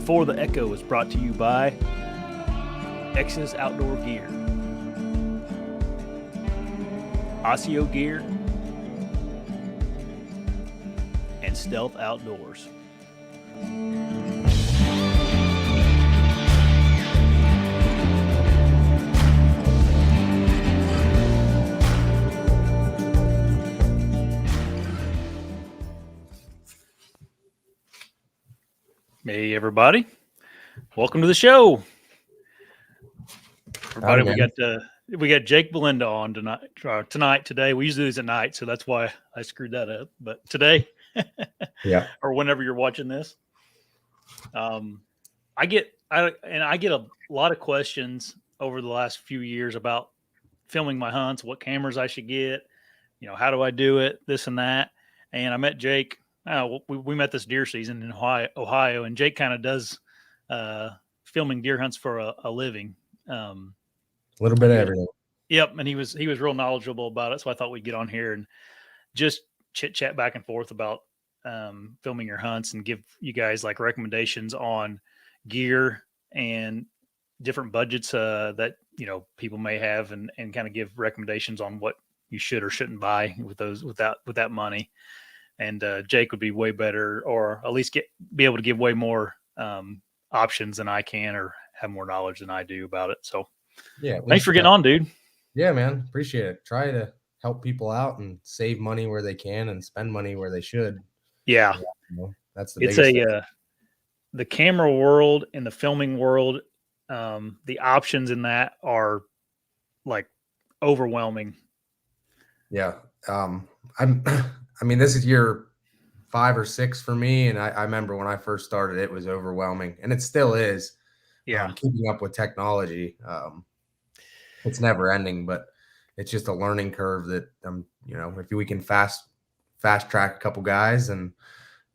Before the Echo is brought to you by X's Outdoor Gear, Osseo Gear, and Stealth Outdoors. Hey everybody, welcome to the show. Everybody, we got Jake Belinda on today. We usually do this at night, so that's why I screwed that up. But today, yeah, or whenever you're watching this, I get a lot of questions over the last few years about filming my hunts, what cameras I should get, how do I do it, this and that. And I met Jake. We met this deer season in Ohio, and Jake kind of does filming deer hunts for a living. A little bit of everything. Yep, and he was real knowledgeable about it, so I thought we'd get on here and just chit chat back and forth about filming your hunts and give you guys like recommendations on gear and different budgets that people may have, and kind of give recommendations on what you should or shouldn't buy with that money. And Jake would be way better, or at least be able to give way more options than I can, or have more knowledge than I do about it. So yeah, thanks for getting on, dude. Yeah, man. Appreciate it. Try to help people out and save money where they can and spend money where they should. Yeah. That's the biggest thing. The camera world and the filming world, the options in that are like overwhelming. Yeah. I mean, this is year 5 or 6 for me. And I remember when I first started, it was overwhelming, and it still is. Yeah. Keeping up with technology. It's never ending, but it's just a learning curve that, if we can fast track a couple guys and,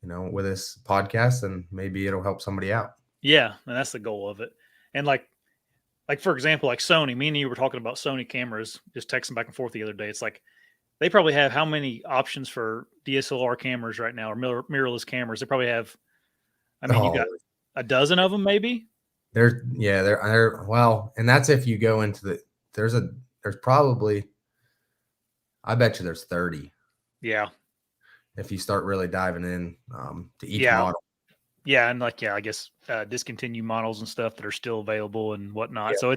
with this podcast, then maybe it'll help somebody out. Yeah. And that's the goal of it. And like, for example, like Sony, me and you were talking about Sony cameras, just texting back and forth the other day. It's like, they probably have how many options for DSLR cameras right now, or mirrorless cameras? They probably have, you got a dozen of them, maybe. They're well, and that's if you go into there's probably, I bet you there's 30. Yeah. If you start really diving in to each model. Yeah. And I guess discontinued models and stuff that are still available and whatnot. Yeah. So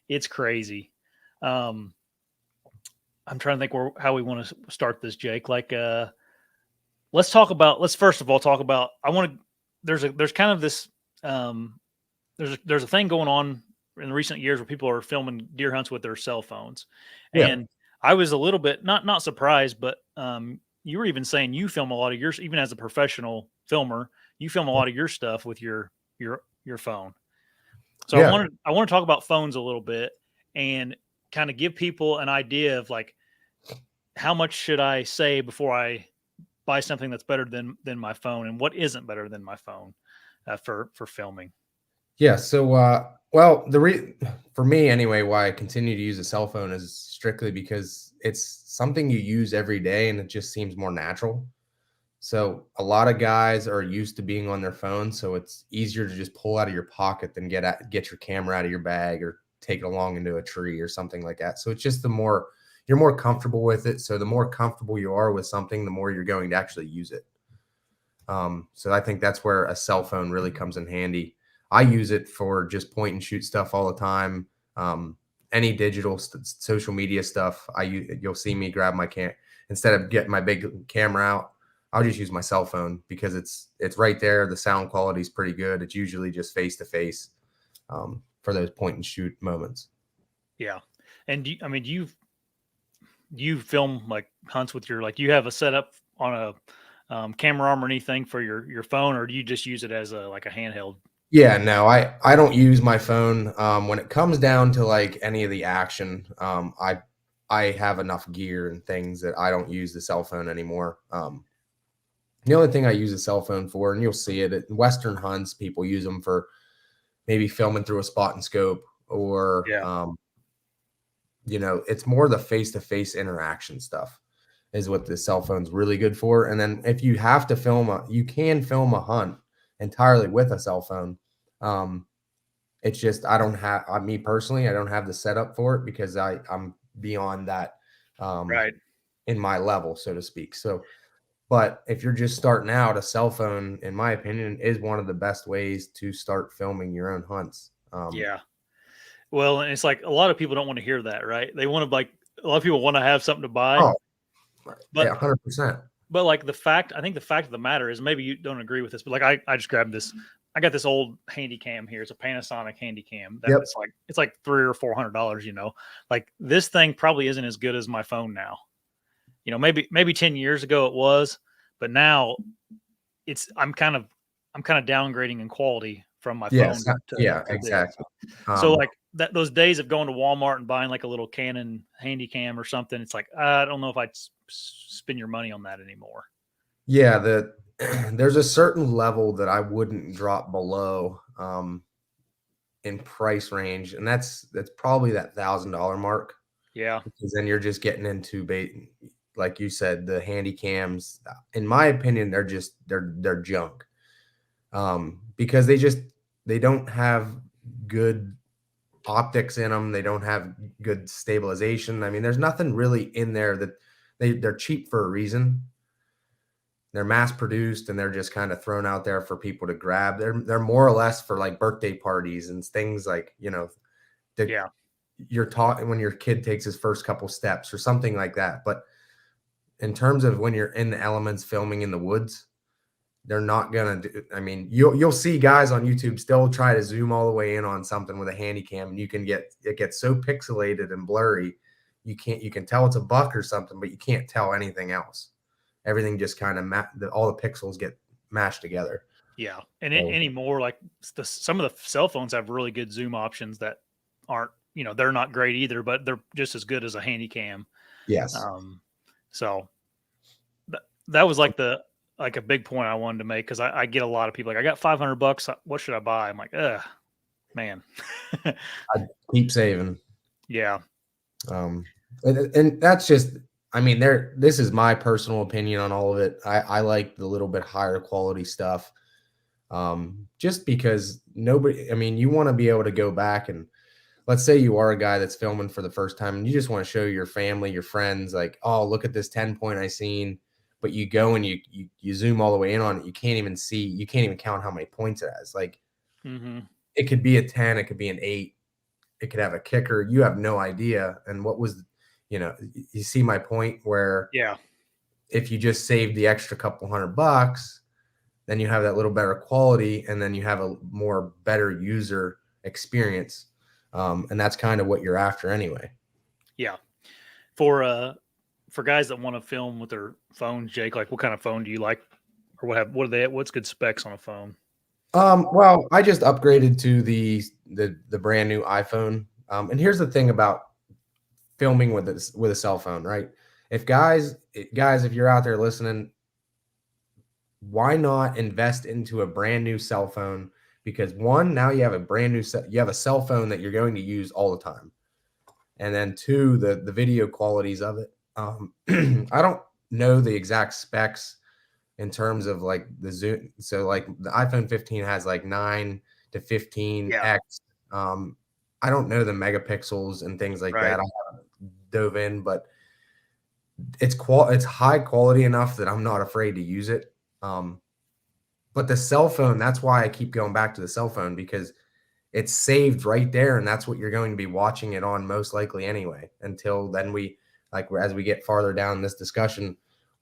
it's crazy. I'm trying to think how we want to start this, Jake. Let's first of all talk about, there's kind of this, there's a thing going on in recent years where people are filming deer hunts with their cell phones. Yeah. And I was a little bit, not surprised, but you were even saying you film a lot of yours, even as a professional filmer, you film a lot of your stuff with your phone. So yeah. I want to talk about phones a little bit and kind of give people an idea of like, how much should I say before I buy something that's better than my phone, and what isn't better than my phone for filming. Yeah. So, for me anyway, why I continue to use a cell phone is strictly because it's something you use every day and it just seems more natural. So a lot of guys are used to being on their phone, so it's easier to just pull out of your pocket than get your camera out of your bag or take it along into a tree or something like that. So it's just you're more comfortable with it. So the more comfortable you are with something, the more you're going to actually use it. So I think that's where a cell phone really comes in handy. I use it for just point and shoot stuff all the time. Any digital social media stuff, you'll see me grab my instead of getting my big camera out, I'll just use my cell phone because it's right there. The sound quality is pretty good. It's usually just face to face for those point and shoot moments. Yeah. And do you film like hunts with you have a setup on a camera arm or anything for your phone, or do you just use it as a handheld? Yeah, no, I don't use my phone. When it comes down to like any of the action, I have enough gear and things that I don't use the cell phone anymore. The only thing I use a cell phone for, and you'll see it at Western hunts, people use them for maybe filming through a spot and scope, or it's more the face-to-face interaction stuff is what the cell phone's really good for. And then if you have to you can film a hunt entirely with a cell phone. It's just I don't have me personally, I don't have the setup for it because I'm beyond that Right. in my level, so to speak. So, but if you're just starting out, a cell phone, in my opinion, is one of the best ways to start filming your own hunts. Yeah. Well, and it's like a lot of people don't want to hear that, right? They want to like a lot of people want to have something to buy, Oh, but 100%. like I think the fact of the matter is maybe you don't agree with this, but like I just grabbed this. I got this old handy cam here. It's a Panasonic handy cam that Yep. it's like $300 or $400. Like this thing probably isn't as good as my phone now. Maybe 10 years ago it was, but now I'm kind of downgrading in quality from my phone Yes. to Yeah, this. exactly. So like those days of going to Walmart and buying like a little Canon handy cam or something, it's like I don't know if I'd spend your money on that anymore. Yeah, there's a certain level that I wouldn't drop below in price range, and that's probably that $1,000 mark, Yeah. because then you're just getting into like you said, the handy cams. In my opinion, they're junk, because they don't have good optics in them. They don't have good stabilization. I mean, there's nothing really in there that they're cheap for a reason. They're mass produced and they're just kind of thrown out there for people to grab. They're more or less for like birthday parties and things like, Yeah. you're taught when your kid takes his first couple steps or something like that. But in terms of when you're in the elements filming in the woods, they're not gonna do. I mean, you'll see guys on YouTube still try to zoom all the way in on something with a handy cam, and it gets so pixelated and blurry, you can tell it's a buck or something, but you can't tell anything else. Everything just kind of all the pixels get mashed together. Yeah. And So, anymore, like some of the cell phones have really good zoom options that aren't, they're not great either, but they're just as good as a handy cam. yes. So that was like a big point I wanted to make. Cause I get a lot of people like, I got $500. What should I buy? I'm like, man. I keep saving. Yeah. And that's just, I mean, this is my personal opinion on all of it. I like the little bit higher quality stuff. Just because I mean, you want to be able to go back and let's say you are a guy that's filming for the first time and you just want to show your family, your friends, like, oh, look at this 10 point I seen. But you go and you zoom all the way in on it. You can't even count how many points it has. Like, it could be a 10, it could be an 8, it could have a kicker. You have no idea. And you see my point where Yeah. if you just save the extra couple $100, then you have that little better quality and then you have a more better user experience. And that's kind of what you're after anyway. Yeah. For guys that want to film with their phones, Jake, like what kind of phone do you like, or what's good specs on a phone? Well, I just upgraded to the brand new iPhone. And here's the thing about filming with a cell phone, right? If you're out there listening, why not invest into a brand new cell phone? Because one, now you have a cell phone that you're going to use all the time. And then two, the video qualities of it. I don't know the exact specs in terms of like the zoom. So like the iPhone 15 has like 9 to 15x. I don't know the megapixels and things like that. I haven't dove in, but it's high quality enough that I'm not afraid to use it. But the cell phone, that's why I keep going back to the cell phone, because it's saved right there, and that's what you're going to be watching it on most likely anyway. Until then, as we get farther down this discussion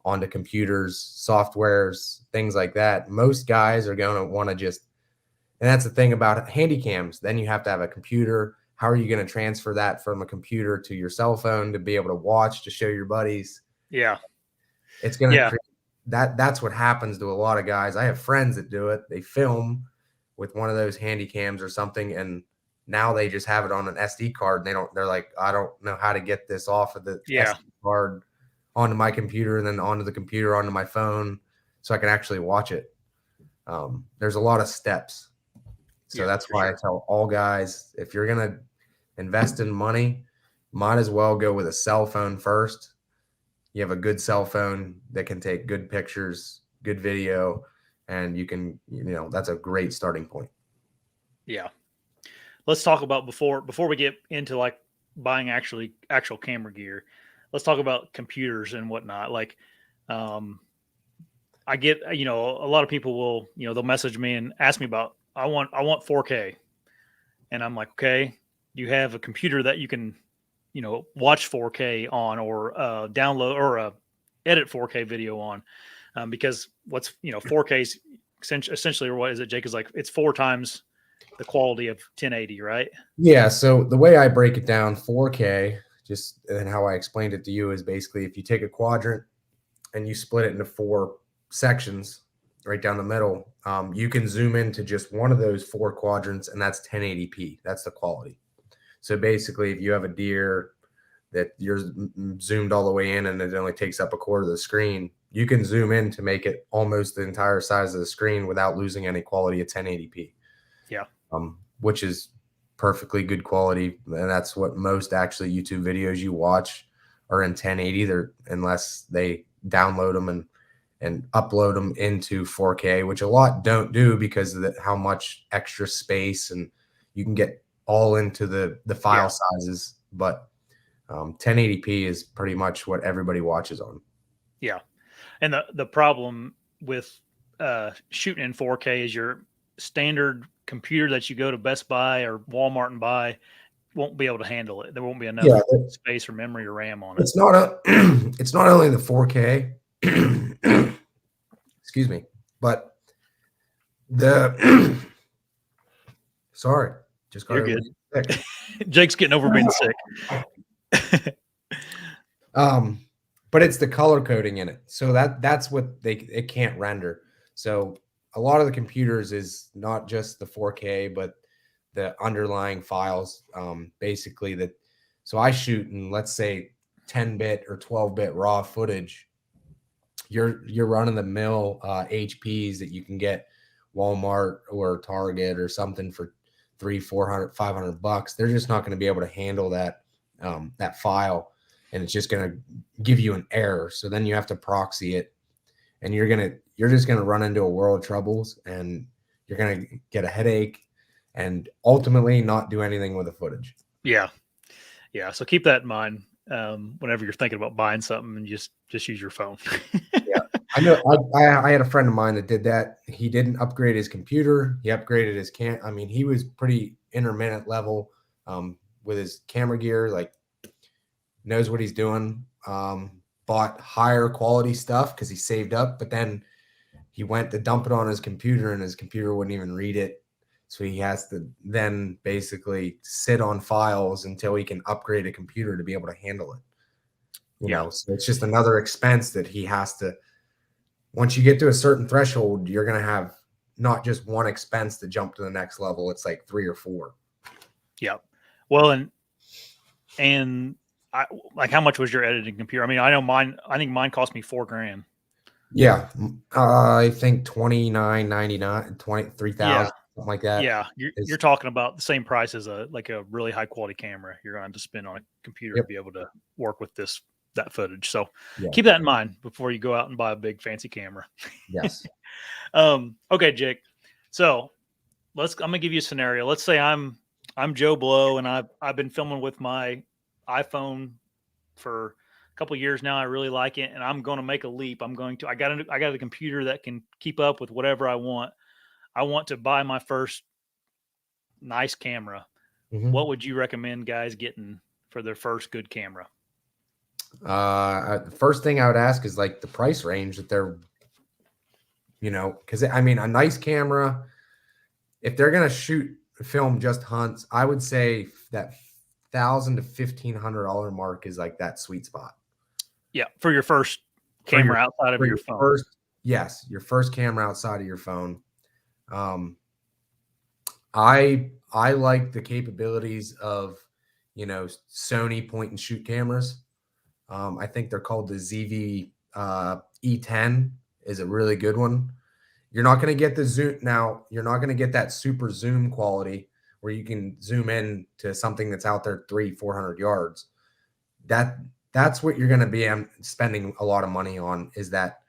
onto computers, softwares, things like that, most guys are going to want to and that's the thing about handy cams. Then you have to have a computer. How are you going to transfer that from a computer to your cell phone to be able to watch, to show your buddies? Yeah. It's going to create that's what happens to a lot of guys. I have friends that do it. They film with one of those handy cams or something, and now they just have it on an SD card. And they're like, I don't know how to get this off of the SD card onto my computer and then onto the computer onto my phone so I can actually watch it. There's a lot of steps. So that's why I tell all guys, if you're going to invest in money, might as well go with a cell phone first. You have a good cell phone that can take good pictures, good video, and you can, that's a great starting point. Yeah. Let's talk about before we get into like buying actual camera gear. Let's talk about computers and whatnot. Like, um, I get a lot of people will they'll message me and ask me about I want 4K, and I'm like, okay, do you have a computer that you can watch 4K on, or download, or edit 4K video on? Because what's 4K is essentially, or what is it, Jake? Is like it's 4 times the quality of 1080, right? Yeah. So the way I break it down, 4K, just and how I explained it to you is basically if you take a quadrant and you split it into 4 sections right down the middle, you can zoom into just one of those 4 quadrants, and that's 1080p. That's the quality. So basically, if you have a deer that you're zoomed all the way in and it only takes up a quarter of the screen, you can zoom in to make it almost the entire size of the screen without losing any quality of 1080p. Yeah. Which is perfectly good quality, and that's what most actually YouTube videos you watch are in 1080. They're, unless they download them and upload them into 4K, which a lot don't do because of how much extra space, and you can get all into the file sizes. But 1080p is pretty much what everybody watches on. Yeah. And the problem with shooting in 4K is your standard computer that you go to Best Buy or Walmart and buy won't be able to handle it. There won't be enough space or memory or RAM on it. It's not it's not only the 4K, excuse me, but the sorry, just got You're good. Sick. Jake's getting over being sick. But it's the color coding in it. So that's what it can't render. So a lot of the computers is not just the 4K, but the underlying files, basically that. So I shoot in, let's say, 10-bit or 12-bit raw footage. You're running the mill HPs that you can get Walmart or Target or something for $300, $400, $500. They're just not going to be able to handle that file, and it's just going to give you an error. So then you have to proxy it, and you're just going to run into a world of troubles, and you're going to get a headache and ultimately not do anything with the footage. Yeah. So keep that in mind whenever you're thinking about buying something, and just use your phone. Yeah. I know. I had a friend of mine that did that. He didn't upgrade his computer. He upgraded his he was pretty intermittent level with his camera gear, like knows what he's doing. Bought higher quality stuff because he saved up, but then he went to dump it on his computer and his computer wouldn't even read it. So he has to then basically sit on files until he can upgrade a computer to be able to handle it. You know, so it's just another expense that he has to. Once you get to a certain threshold, you're going to have not just one expense to jump to the next level. It's like 3 or 4. Yeah. Well, and like, how much was your editing computer? I mean, I know mine. I think mine cost me $4,000. Yeah, I think $29.99, $23,000, something like that. Yeah, you're talking about the same price as a really high quality camera you're going to spend on a computer to be able to work with that footage. So keep that in mind before you go out and buy a big fancy camera. Yes. Okay, Jake. So I'm gonna give you a scenario. Let's say I'm Joe Blow, and I've been filming with my iPhone for a couple of years now. I really like it, and I'm going to make a leap. I got a computer that can keep up with whatever I want. I want to buy my first nice camera. Mm-hmm. What would you recommend guys getting for their first good camera? The first thing I would ask is like the price range that they're, because I mean, a nice camera, if they're going to film just hunts, I would say that $1,000 to $1,500 mark is like that sweet spot. Yeah. For your first camera outside of your phone. Yes. Your first camera outside of your phone. I like the capabilities of, Sony point and shoot cameras. I think they're called the ZV E10 is a really good one. You're not going to get the zoom now. You're not going to get that super zoom quality where you can zoom in to something that's out there 300-400 yards. That's what you're going to be spending a lot of money on, is that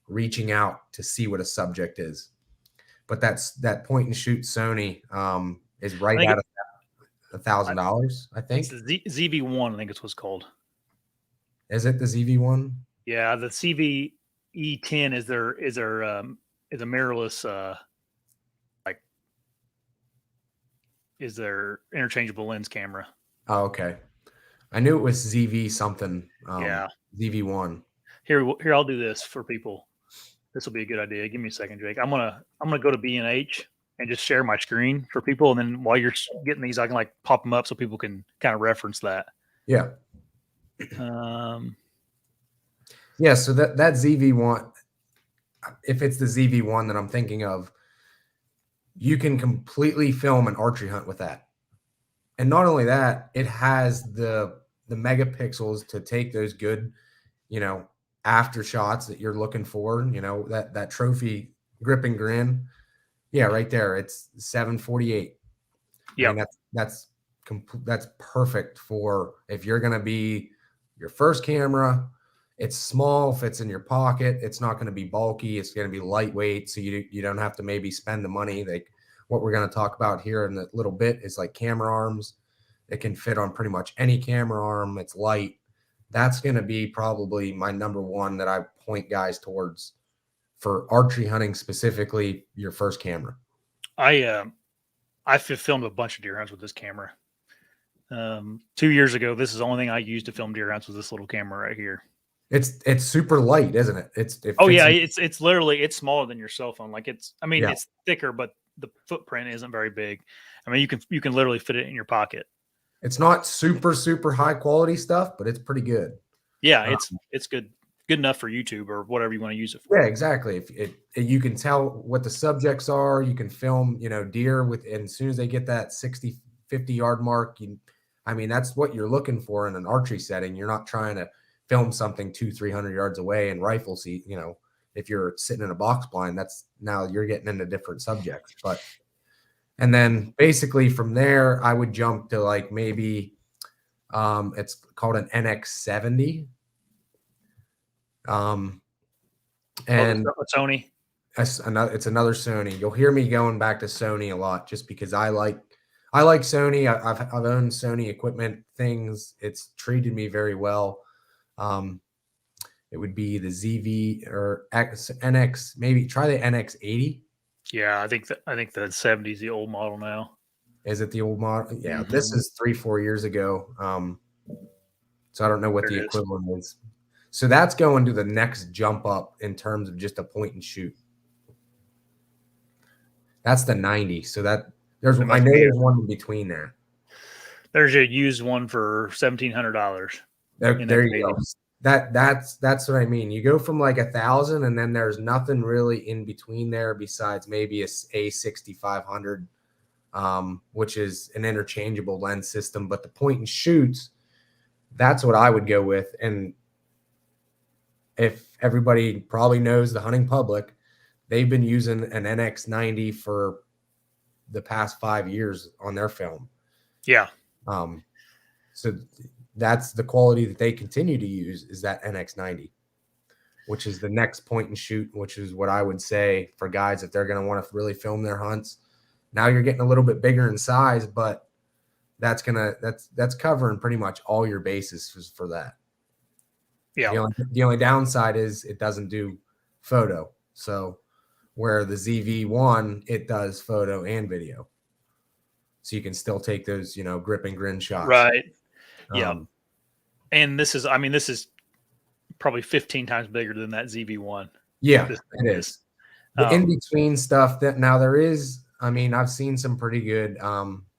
reaching out to see what a subject is. but that point and shoot Sony is I right think at $1,000. I it's think. the ZV-1. I think it's what's called. Is it the ZV-1? Yeah, the CVE-10 is a mirrorless like is their interchangeable lens camera. Oh, okay. I knew it was ZV something. Yeah. ZV-1. Here, I'll do this for people. This will be a good idea. Give me a second, Jake. I'm gonna go to B&H and just share my screen for people, and then while you're getting these, I can like pop them up so people can kind of reference that. Yeah. Um, Yeah. So that ZV-1, if it's the ZV-1 that I'm thinking of, you can completely film an archery hunt with that. And not only that, it has the megapixels to take those good, after shots that you're looking for, that trophy grip and grin. Yeah, right there. It's 748. yeah. I mean, that's perfect for if you're going to be your first camera. It's small, fits in your pocket. It's not going to be bulky. It's going to be lightweight, so you don't have to maybe spend the money. Like what we're going to talk about here in a little bit is like camera arms. It can fit on pretty much any camera arm. It's light. That's going to be probably my number one that I point guys towards for archery hunting, specifically your first camera. I filmed a bunch of deer hunts with this camera. 2 years ago, this is the only thing I used to film deer hunts was this little camera right here. It's super light, isn't it? It's literally, it's smaller than your cell phone. Like it's thicker, but the footprint isn't very big. I mean, you can literally fit it in your pocket. It's not super, super high quality stuff, but it's pretty good. Yeah, it's good enough for YouTube or whatever you want to use it for. Yeah, exactly. If you can tell what the subjects are, you can film, deer and as soon as they get that 60, 50 yard mark, that's what you're looking for in an archery setting. You're not trying to film something 200-300 yards away and rifle seat. If you're sitting in a box blind, now you're getting into different subjects. And then basically from there, I would jump to like maybe it's called an NX70. And Sony. It's another Sony. You'll hear me going back to Sony a lot just because I like Sony. I've owned Sony equipment things. It's treated me very well. It would be the ZV or NX. Maybe try the NX80. Yeah, I think the 70 is the old model now. Is it the old model? Yeah, This is 3-4 years ago. So I don't know what the equivalent is. So that's going to the next jump up in terms of just a point and shoot. That's the 90. So there's one in between there. There's a used one for $1,700. There you go. That's what I mean. You go from like 1,000, and then there's nothing really in between there besides maybe a 6500, which is an interchangeable lens system. But the point and shoots, that's what I would go with. And if everybody probably knows, the hunting public, they've been using an NX90 for the past 5 years on their film. Yeah. So that's the quality that they continue to use is that NX90, which is the next point and shoot, which is what I would say for guys if they're going to want to really film their hunts. Now you're getting a little bit bigger in size, but that's covering pretty much all your bases for that. Yeah. The only downside is it doesn't do photo. So where the ZV-1, it does photo and video. So you can still take those, grip and grin shots. Right. Yeah. And this is probably 15 times bigger than that ZV-1. Yeah, it is. The in-between stuff that now there is, I've seen some pretty good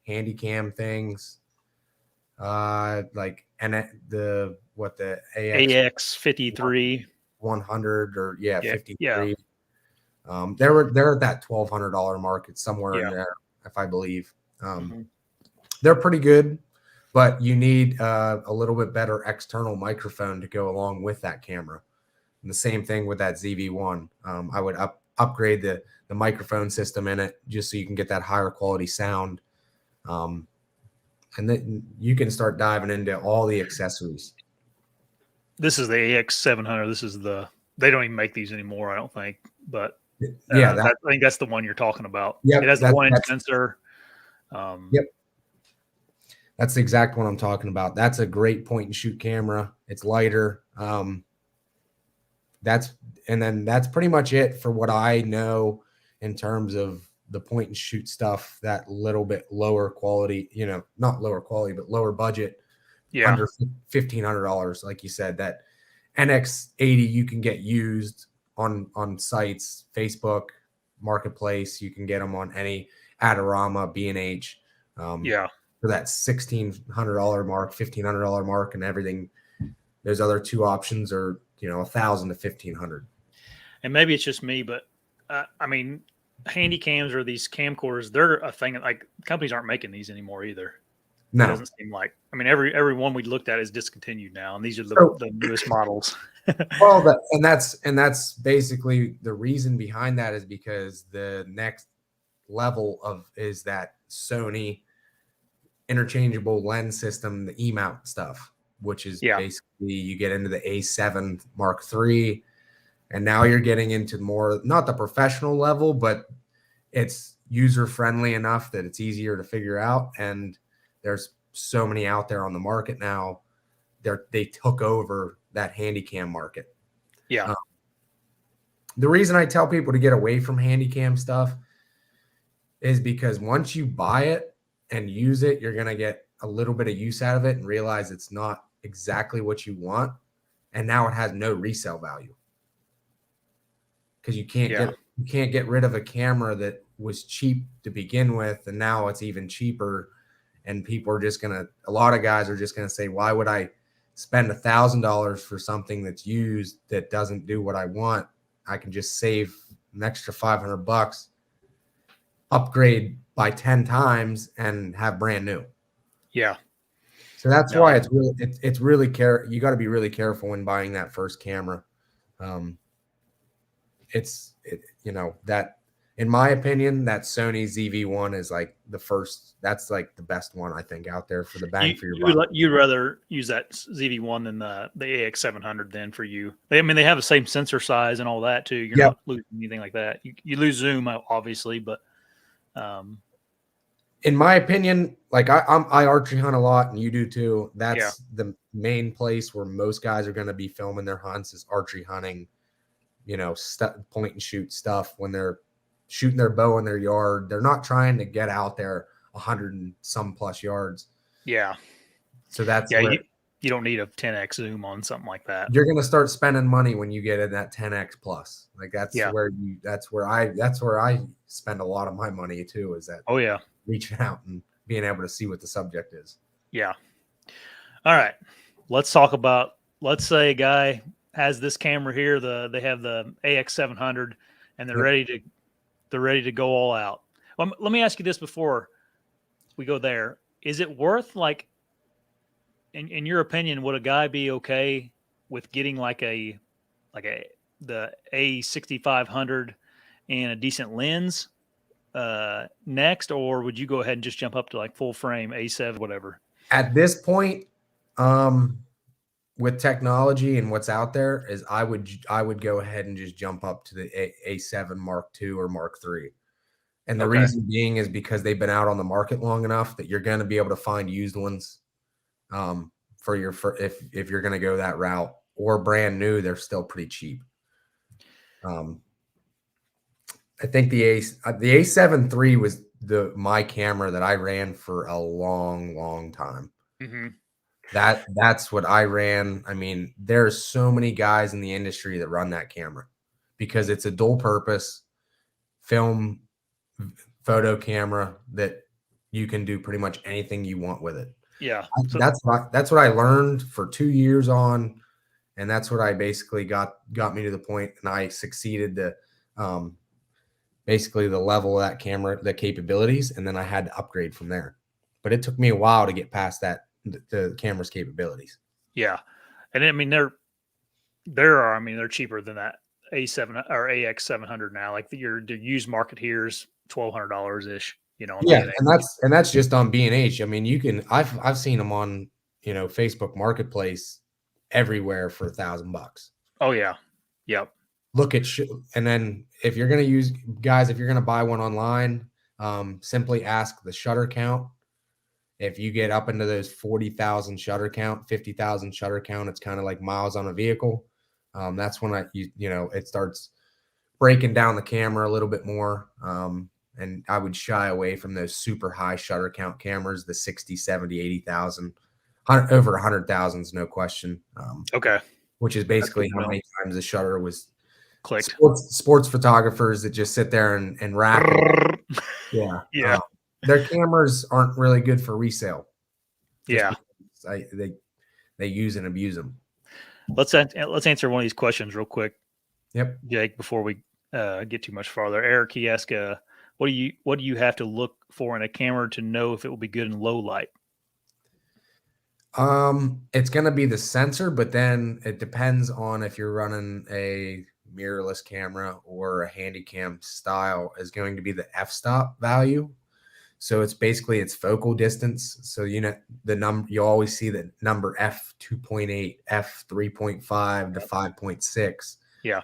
handy cam things. Like the AX 53 100 or 53. Yeah. They're at that $1,200 mark. It's somewhere in there, if I believe. They're pretty good, but you need a little bit better external microphone to go along with that camera. And the same thing with that ZV-1. I would upgrade the microphone system in it just so you can get that higher quality sound. And then you can start diving into all the accessories. This is the AX 700. They don't even make these anymore, I don't think. But Yeah, I think that's the one you're talking about. yep, It has the 1-inch sensor. Yep. That's the exact one I'm talking about. That's a great point and shoot camera. It's lighter. That's pretty much it for what I know in terms of the point and shoot stuff. That little bit lower quality, not lower quality, but lower budget, under $1,500. Like you said, that NX80 you can get used on sites, Facebook Marketplace. You can get them on any Adorama, B&H. For that $1,600 mark, $1,500 mark, and everything. There's other two options are $1,000 to $1,500. And maybe it's just me, but I mean, handy cams or these camcorders, they're a thing. Like companies aren't making these anymore either. No, it doesn't seem like. I mean, every one we looked at is discontinued now, and these are the newest models. Well, that's basically the reason behind that is because the next level is that Sony interchangeable lens system, the E-mount stuff, which is basically you get into the A7 Mark III, and now you're getting into more, not the professional level, but it's user friendly enough that it's easier to figure out. And there's so many out there on the market now. They took over that handycam market. The reason I tell people to get away from handycam stuff is because once you buy it and use it, you're going to get a little bit of use out of it and realize it's not exactly what you want. And now it has no resale value because you can't get rid of a camera that was cheap to begin with. And now it's even cheaper. And people are just a lot of guys are just going to say, why would I spend $1,000 for something that's used that doesn't do what I want? I can just save an extra $500, upgrade by 10 times and have brand new. So that's why it's really you got to be really careful when buying that first camera. That in my opinion, that Sony ZV-1 is like that's like the best one I think out there for the bang for your buck. You'd rather use that ZV-1 than the AX700 then for you. I mean, they have the same sensor size and all that too. You're not losing anything like that. You lose zoom obviously, but in my opinion, like I archery hunt a lot and you do too. That's the main place where most guys are going to be filming their hunts is archery hunting, point and shoot stuff when they're shooting their bow in their yard. They're not trying to get out there 100 and some plus yards. So that's you don't need a 10x zoom on something like that. You're going to start spending money when you get in that 10x plus. Like that's where I spend a lot of my money too, is that reaching out and being able to see what the subject is. All right. Let's talk about, let's say a guy has this camera here, they have the AX700 and they're ready to go all out. Let me ask you this before we go there. Is it worth, like, in your opinion, would a guy be okay with getting the A6500 and a decent lens next, or would you go ahead and just jump up to like full frame A7, whatever? At this point, with technology and what's out there, is I would go ahead and just jump up to the A7 Mark II or Mark III. And the reason being is because they've been out on the market long enough that you're going to be able to find used ones if you're going to go that route, or brand new, they're still pretty cheap. I think the A7 III was my camera that I ran for a long, long time. That's what I ran. I mean, there's so many guys in the industry that run that camera because it's a dual purpose film photo camera that you can do pretty much anything you want with it. So that's what I learned for 2 years on, and that's what I basically got me to the point, and I succeeded to basically the level of that camera, the capabilities, and then I had to upgrade from there. But it took me a while to get past that, the camera's capabilities. And I mean they're cheaper than that A7 or AX700 now. Like the used market here is $1,200 ish. And that's just on B&H. I mean, I've seen them on Facebook Marketplace everywhere for $1,000. Oh yeah, yep. look at and then if you're going to use guys, if you're going to buy one online, simply ask the shutter count. If you get up into those 40,000 shutter count, 50,000 shutter count, it's kind of like miles on a vehicle. That's when it starts breaking down the camera a little bit more. And I would shy away from those super high shutter count cameras, the 60, 70, 80,000, over 100,000 is no question. Okay. Which is basically how many times the shutter was clicked. Sports photographers that just sit there and rack it. Yeah. Yeah. Their cameras aren't really good for resale. Yeah. They use and abuse them. Let's answer one of these questions real quick. Yep. Jake, before we get too much farther. Eric, he asked, what do you have to look for in a camera to know if it will be good in low light? It's going to be the sensor, but then it depends on if you're running a mirrorless camera or a handycam style is going to be the f-stop value. So it's basically its focal distance. So the number, you always see the number f2.8, f3.5 to 5.6. Yeah.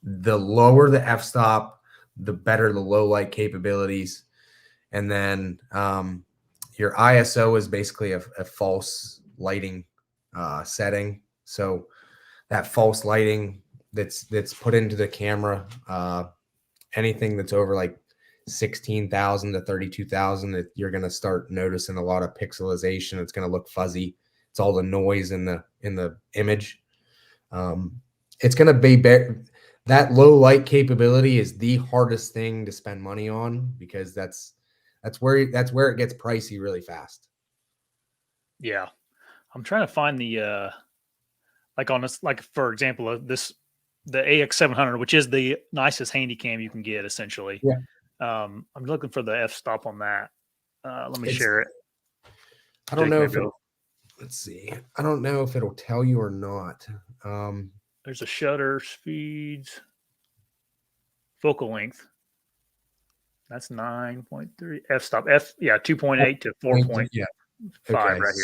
The lower the f-stop, the better the low light capabilities. And then your ISO is basically a false lighting setting. So that false lighting that's put into the camera, anything that's over like 16,000 to 32,000, you're going to start noticing a lot of pixelization. It's going to look fuzzy. It's all the noise in the image. It's going to be that low light capability is the hardest thing to spend money on, because that's where it gets pricey really fast. Yeah. I'm trying to find the like on this, like for example, the AX700, which is the nicest handy cam you can get essentially. Yeah. I'm looking for the f-stop on that. Let me share it. I don't know if let's see. I don't know if it'll tell you or not. There's a shutter speeds, focal length. That's 9.3 f-stop. 2.8 to 4.5 right here.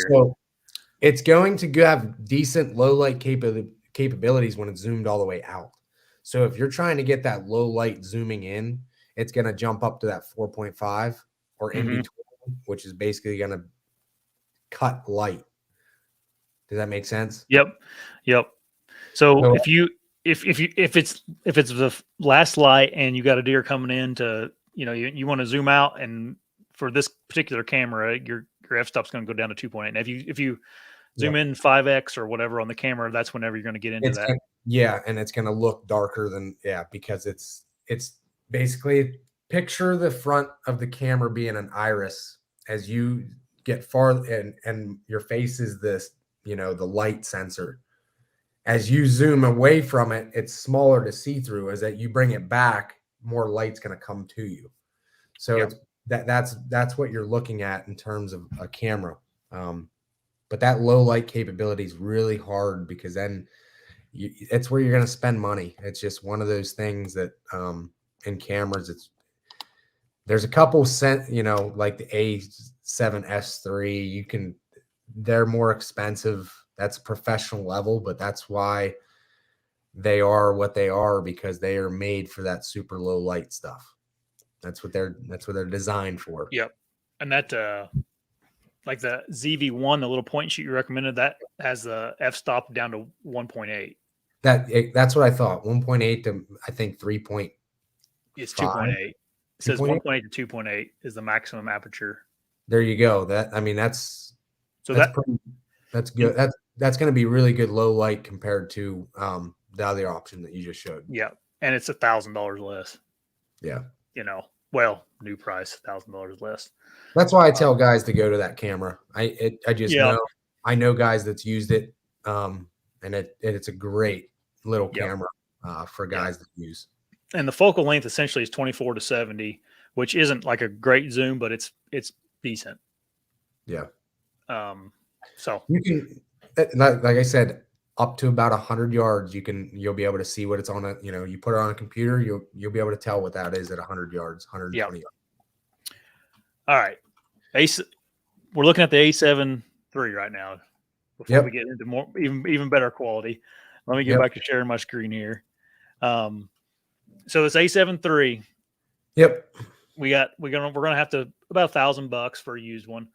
So it's going to have decent low light capabilities when it's zoomed all the way out. So if you're trying to get that low light zooming in, it's going to jump up to that 4.5 or in between, which is basically going to cut light. Does that make sense? Yep. So if it's the last light and you got a deer coming in to, you want to zoom out, and for this particular camera, your f-stop's going to go down to 2.8. And if you zoom in 5x or whatever on the camera, that's whenever you're going to get into that. And it's going to look darker than, because it's basically, picture the front of the camera being an iris. As you get far and your face is this, the light sensor. As you zoom away from it, it's smaller to see through. As that you bring it back, more light's going to come to you. So that's what you're looking at in terms of a camera. But that low light capability is really hard, because then it's where you're going to spend money. It's just one of those things that in cameras, there's a couple like the A7S3, they're more expensive. That's professional level, but that's why they are what they are, because they are made for that super low light stuff. That's what they're designed for. Yep. And that like the ZV-1, the little point shoot you recommended, that has the f-stop down to 1.8. That's what I thought. 1.8 to I think 3. It's 2.8. It says 1.8 to 2.8 is the maximum aperture. There you go. That's good. That's going to be really good low light compared to the other option that you just showed. Yeah, and it's $1,000 less. Yeah. New price, $1,000 less. That's why I tell guys to go to that camera. I know guys that's used it, and it's a great little camera for guys to use. And the focal length essentially is 24 to 70, which isn't like a great zoom, but it's decent. Yeah. So you can, like I said, up to about 100 yards, you'll be able to see what it's on a, you put it on a computer, you'll be able to tell what that is at 100 yards, 120 yards. All right. We're looking at the A7 III right now. Before we get into more, even better quality, let me get back to sharing my screen here. So this A7 III, Yep. we're gonna have to about $1,000 for a used one.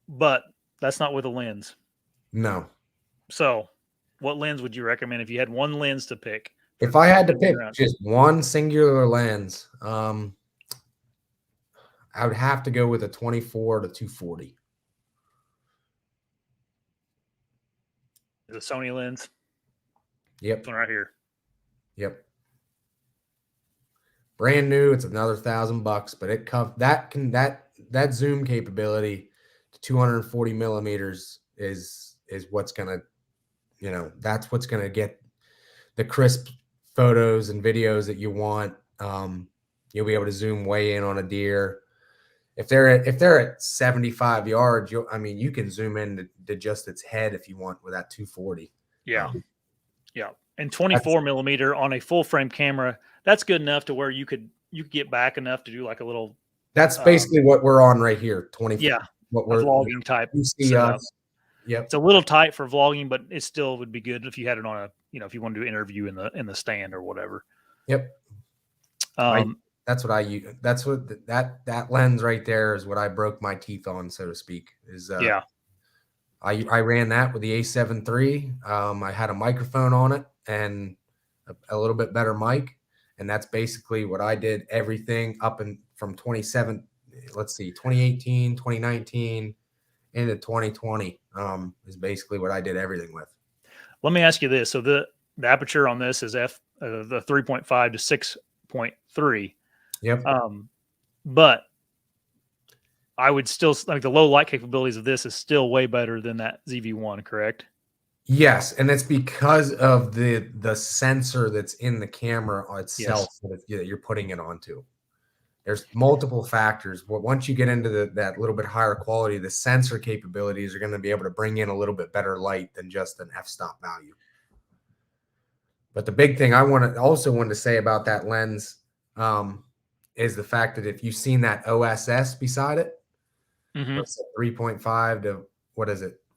But that's not with a lens. No. So what lens would you recommend if you had one lens to pick? If I had to pick deer hunt? just one singular lens, I would have to go with a 24 to 240. The Sony lens. Yep. This one right here. Yep. Brand new. It's another $1,000, but it that zoom capability to 240 millimeters is what's gonna, that's what's gonna get the crisp photos and videos that you want. You'll be able to zoom way in on a deer. If they're at 75 yards, you can zoom in to just its head if you want with that 240. Yeah. Yeah. And 24 millimeter on a full frame camera, that's good enough to where you could get back enough to do like a little. That's basically what we're on right here. 24. Yeah. What we're vlogging type. You see setup. us. Yep. It's a little tight for vlogging, but it still would be good if you had it on if you want to do an interview in the stand or whatever. Yep. That's what I use. That's what that lens right there is what I broke my teeth on, so to speak. Yeah. I ran that with the A7 III. I had a microphone on it and a little bit better mic, and that's basically what I did. Everything up and from 2018, 2019 into 2020 is basically what I did everything with. Let me ask you this: so the aperture on this is the 3.5 to 6.3. Yep. But I would still like the low light capabilities of this is still way better than that ZV-1, correct? Yes, and it's because of the sensor that's in the camera itself that you're putting it onto. There's multiple factors, but once you get into that little bit higher quality, the sensor capabilities are going to be able to bring in a little bit better light than just an f-stop value. But the big thing I wanted to say about that lens is the fact that if you've seen that OSS beside it, 3.5 to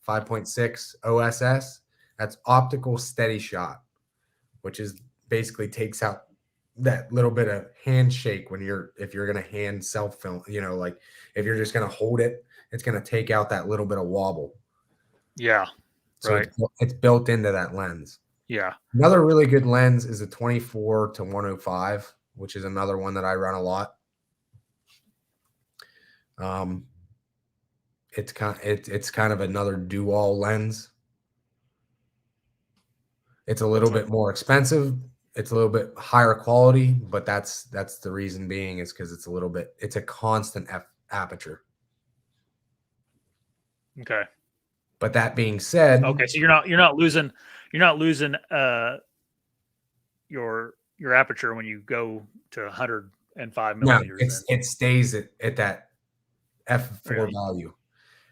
5.6 OSS, that's optical steady shot, which is basically takes out that little bit of handshake if you're going to hand self film, like if you're just going to hold it, it's going to take out that little bit of wobble. Yeah. So right. It's built into that lens. Yeah. Another really good lens is a 24 to 105, which is another one that I run a lot. It's kind of another dual lens. It's a little bit more expensive. It's a little bit higher quality, but that's the reason being is because it's a constant aperture. Okay. But that being said, okay, so you're not losing your aperture when you go to 105 millimeters. No, it stays at that f4 value.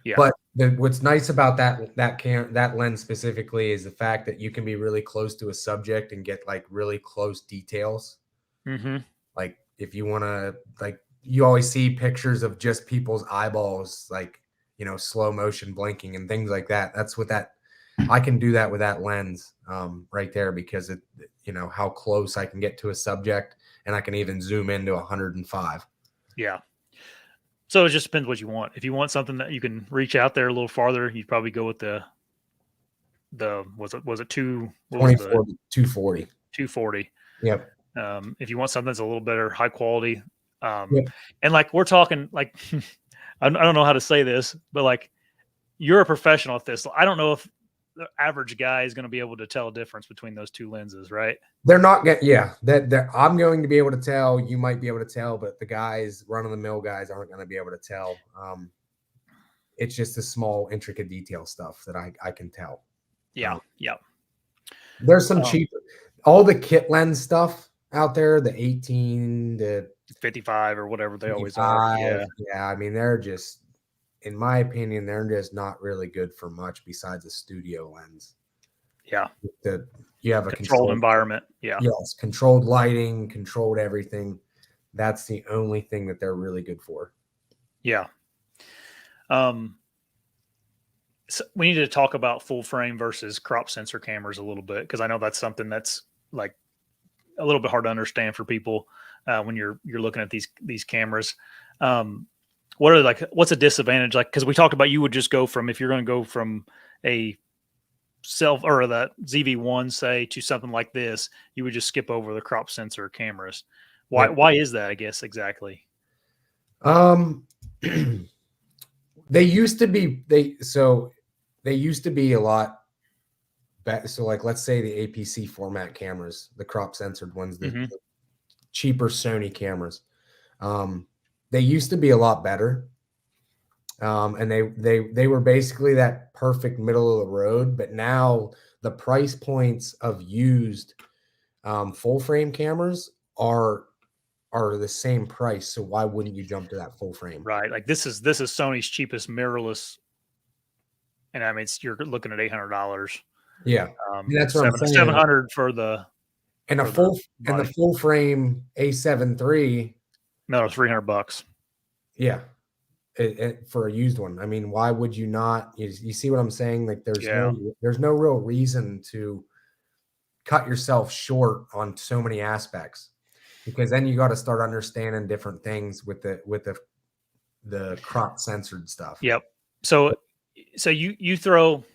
Yeah. But what's nice about that lens specifically is the fact that you can be really close to a subject and get like really close details. Mm-hmm. Like if you want to, like you always see pictures of just people's eyeballs, like, slow motion blinking and things like that. That's what I can do that with that lens right there because it, how close I can get to a subject, and I can even zoom into 105. Yeah. So it just depends what you want. If you want something that you can reach out there a little farther, you'd probably go with the was it 240. 240. Yep. If you want something that's a little better, high quality, Yep. and like we're talking, like I don't know how to say this, but like you're a professional at this. I don't know if the average guy is going to be able to tell a difference between those two lenses, right? They're not getting, that I'm going to be able to tell. You might be able to tell, but the guys, run-of-the-mill guys, aren't going to be able to tell. It's just the small, intricate detail stuff that I can tell. Yeah, yeah. There's some cheaper, all the kit lens stuff out there, the 18 to 55 or whatever they always are. Yeah. I mean, they're just, in my opinion, they're just not really good for much besides a studio lens. Yeah. You have a controlled environment. Yeah. Yes. Controlled lighting, controlled everything. That's the only thing that they're really good for. Yeah. So we need to talk about full frame versus crop sensor cameras a little bit, because I know that's something that's like a little bit hard to understand for people when you're looking at these cameras. What are like what's a disadvantage? Like because we talked about you would just go from if you're going to go from a self or the ZV1 say to something like this, you would just skip over the crop sensor cameras. Why is that? I guess exactly. They used to be they used to be a lot better. So like let's say the APC format cameras, the crop censored ones, the cheaper Sony cameras. They used to be a lot better. And they were basically that perfect middle of the road, but now the price points of used full frame cameras are the same price. So why wouldn't you jump to that full frame? Right. Like this is Sony's cheapest mirrorless, and I mean you're looking at $800. Yeah, that's what I'm saying. 700 for the the full frame A7 III. No, $300. Yeah, for a used one. I mean, why would you not? You see what I'm saying? Like there's no real reason to cut yourself short on so many aspects, because then you got to start understanding different things with the crop censored stuff. Yep. So you throw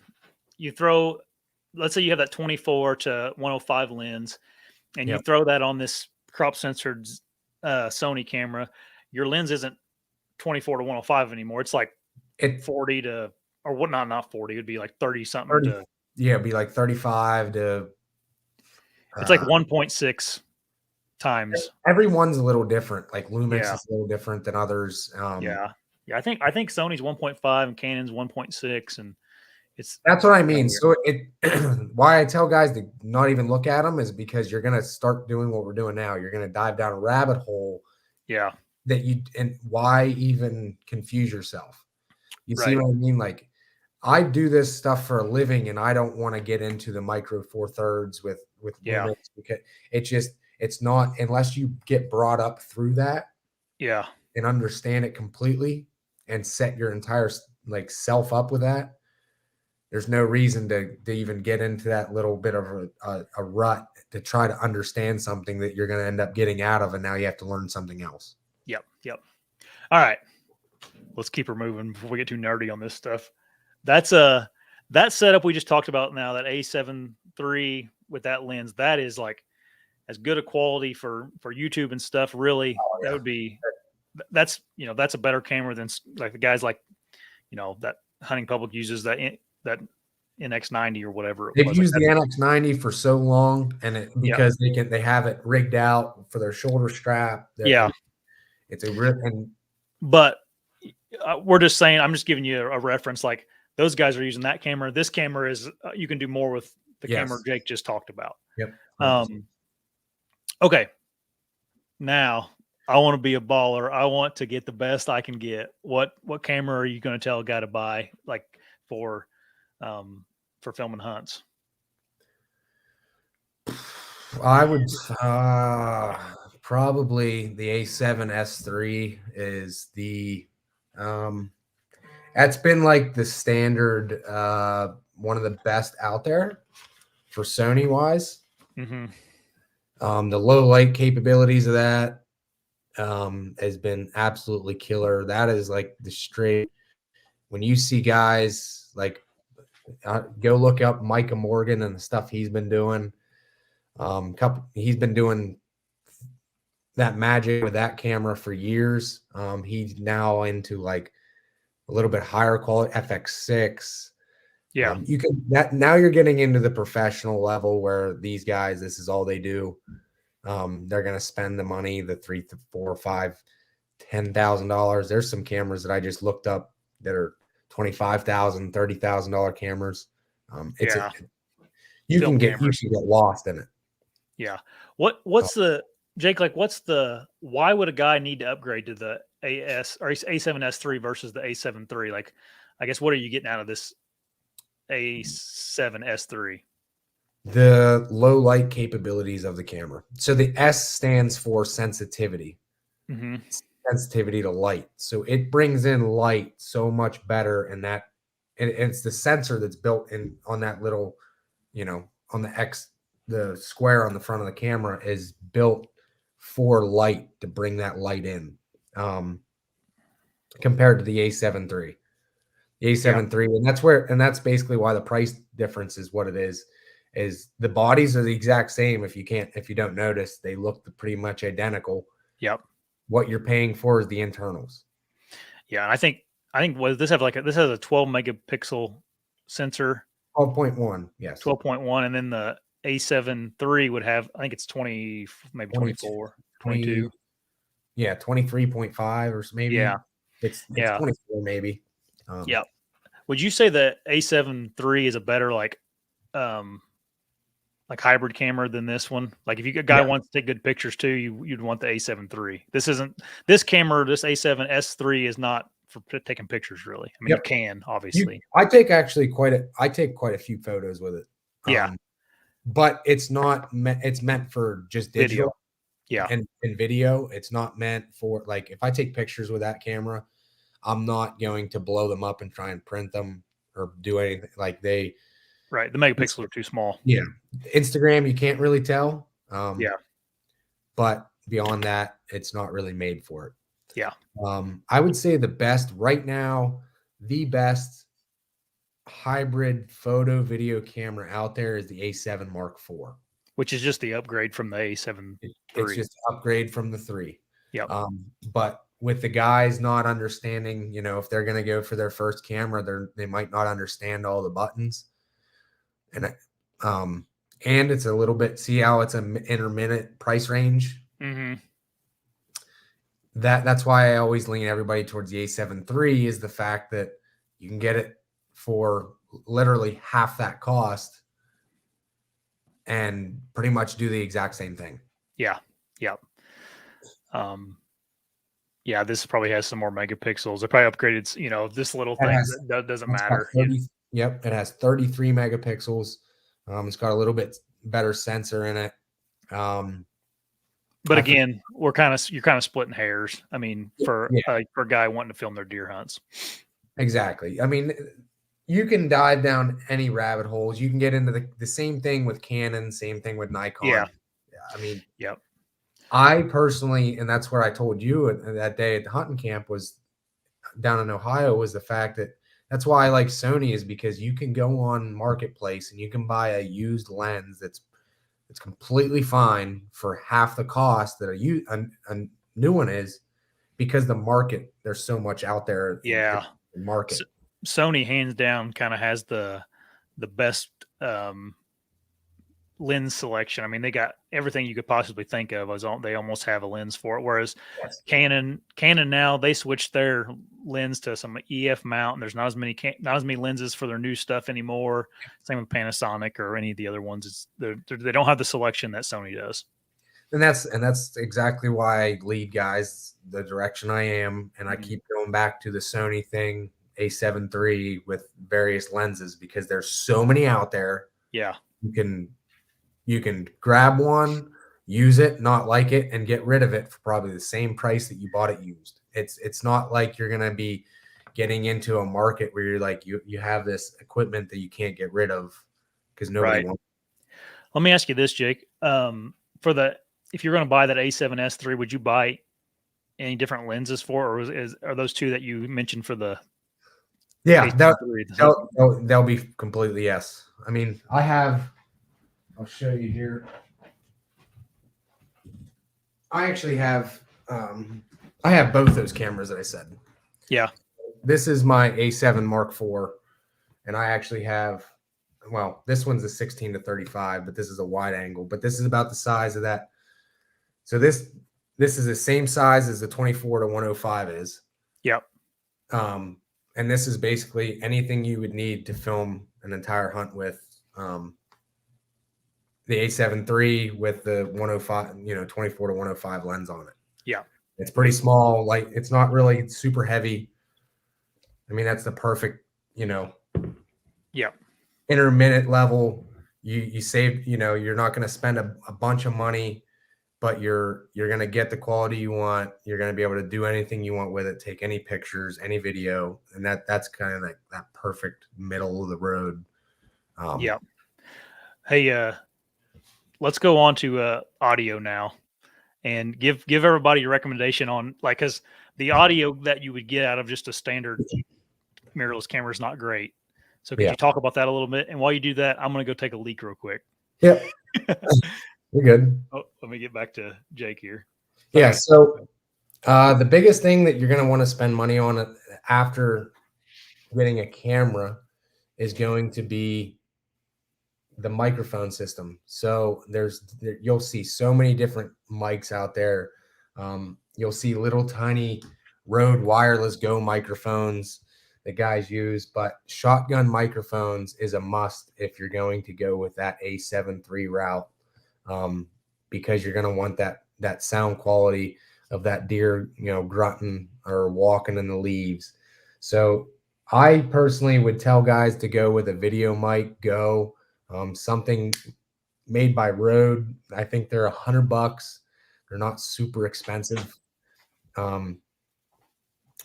let's say you have that 24 to 105 lens and you throw that on this crop censored Sony camera, your lens isn't 24 to 105 anymore. It's like 40 to, or what, not 40, it'd be like 30 something 30, to, it'd be like 35 to it's like 1.6 times. Everyone's a little different. Like Lumix is a little different than others. Yeah. I think Sony's 1.5 and Canon's 1.6, and that's what I mean. So why I tell guys to not even look at them is because you're gonna start doing what we're doing now. You're gonna dive down a rabbit hole. Yeah. And why even confuse yourself? You see what I mean? Like I do this stuff for a living, and I don't want to get into the micro four thirds with Lumix, because it's not, unless you get brought up through that. Yeah. And understand it completely and set your entire like self up with that. There's no reason to even get into that little bit of a rut to try to understand something that you're going to end up getting out of, and now you have to learn something else. Yep. All right, let's keep her moving before we get too nerdy on this stuff. That's that setup we just talked about now, that A7 III with that lens, that is like as good a quality for YouTube and stuff. Really, that would be that's a better camera than like the guys like that Hunting Public uses, that NX90 or whatever. They've used the NX90 for so long, and because they have it rigged out for their shoulder strap. It's a rip. But we're just saying, I'm just giving you a reference. Like those guys are using that camera. This camera is you can do more with the camera Jake just talked about. Yep. Okay. Now I want to be a baller. I want to get the best I can get. What camera are you going to tell a guy to buy, like for filming hunts? I would probably the A7S III is the that's been like the standard, one of the best out there for Sony wise. The low light capabilities of that has been absolutely killer. That is like the straight, when you see guys like go look up Micah Morgan and the stuff he's been doing. He's been doing that magic with that camera for years. He's now into like a little bit higher quality FX6. You can now you're getting into the professional level where these guys, this is all they do. They're going to spend the money, the $3,000 to $4,000, $5,000, $10,000. There's some cameras that I just looked up that are $25,000, $30,000 cameras. You can get lost in it. Yeah. What's the Jake? Like, why would a guy need to upgrade to the A7S III versus the A7 III? Like, I guess what are you getting out of this A7S III? The low light capabilities of the camera. So the S stands for sensitivity. Sensitivity to light. So it brings in light so much better, and it's the sensor that's built in on that little, on the X the square on the front of the camera is built for light to bring that light in, compared to the A7 III. The Yeah. A7 III, and that's basically why the price difference is what it is the bodies are the exact same. If you don't notice, they look pretty much identical. Yep. What you're paying for is the internals. Yeah. And I think what this have this has a 12 megapixel sensor, 12.1, yes. 12.1, and then the A7 III would have, I think it's 20, maybe 22, 24, 20, 22. yeah, 23.5 or maybe. Yeah. It's Yeah. 24 maybe. Yeah. Would you say the A7 III is a better um like hybrid camera than this one? Like if a guy Yeah. wants to take good pictures too, you'd want the A7 III. This A7S III is not for taking pictures really. I mean, you Yep. can obviously. I take quite a few photos with it. Yeah. But it's not it's meant for just Video. digital Yeah. and video. It's not meant for, like, if I take pictures with that camera, I'm not going to blow them up and try and print them or do anything like they. Right. The megapixels are too small. Yeah. Instagram, you can't really tell. Yeah. But beyond that, it's not really made for it. Yeah. I would say the best right now, the best hybrid photo video camera out there is the A7 Mark IV. Which is just the upgrade from the A7 It's III. just an upgrade from the 3. Yep. But with the guys not understanding, if they're going to go for their first camera, they might not understand all the buttons. And it's a little bit, see how it's an intermittent price range. Mm-hmm. That's why I always lean everybody towards the A7 III, is the fact that you can get it for literally half that cost and pretty much do the exact same thing. Yeah. Yep. Yeah, this probably has some more megapixels. They probably upgraded, this little thing that doesn't matter. Yep, it has 33 megapixels. It's got a little bit better sensor in it. But again, you're kind of splitting hairs. I mean, for a guy wanting to film their deer hunts. Exactly. I mean, you can dive down any rabbit holes. You can get into the same thing with Canon, same thing with Nikon. Yeah. I mean, yep. I personally, and that's where I told you that day at the hunting camp was down in Ohio, was the fact that that's why I like Sony, is because you can go on Marketplace and you can buy a used lens that's completely fine for half the cost that a new one is, because there's so much out there. Yeah. In the market. Sony hands down kind of has the best lens selection. I mean, they got everything you could possibly think of. They almost have a lens for it. Whereas Canon now, they switched their lens to some EF mount, and there's not as many lenses for their new stuff anymore. Same with Panasonic or any of the other ones. They don't have the selection that Sony does. And that's exactly why I lead guys the direction I am, and I keep going back to the Sony thing, A7 III with various lenses, because there's so many out there. Yeah, you can grab one, use it, not like it, and get rid of it for probably the same price that you bought it used. It's not like you're gonna be getting into a market where you're like you have this equipment that you can't get rid of because nobody wants. Let me ask you this, Jake. If you're going to buy that A7S III, would you buy any different lenses for, or are those two that you mentioned for the? Yeah, they'll be completely yes. I mean, I'll show you here. I actually have I have both those cameras that I said. Yeah. This is my A7 Mark IV, and I actually have, well, this one's a 16 to 35, but this is a wide angle, but this is about the size of that. So this is the same size as the 24 to 105 is. Yep. And this is basically anything you would need to film an entire hunt with. The A7 III with the 105, 24 to 105 lens on it. Yeah. It's pretty small. Like, it's not really super heavy. I mean, that's the perfect, yeah, intermittent level. You save, you're not going to spend a bunch of money, but you're going to get the quality you want. You're going to be able to do anything you want with it, take any pictures, any video. And that's kind of like that perfect middle of the road. Yeah. Hey, let's go on to audio now, and give everybody a recommendation on, like, because the audio that you would get out of just a standard mirrorless camera is not great. So could Yeah. you talk about that a little bit? And while you do that, I'm going to go take a leak real quick. Yep. You're good. Oh, let me get back to Jake here. Yeah. So the biggest thing that you're going to want to spend money on after getting a camera is going to be the microphone system. So you'll see so many different mics out there. You'll see little tiny Rode Wireless Go microphones that guys use, but shotgun microphones is a must if you're going to go with that A7 III route, because you're going to want that sound quality of that deer, grunting or walking in the leaves. So I personally would tell guys to go with a Video Mic Go, something made by Rode. I think they're $100. They're not super expensive.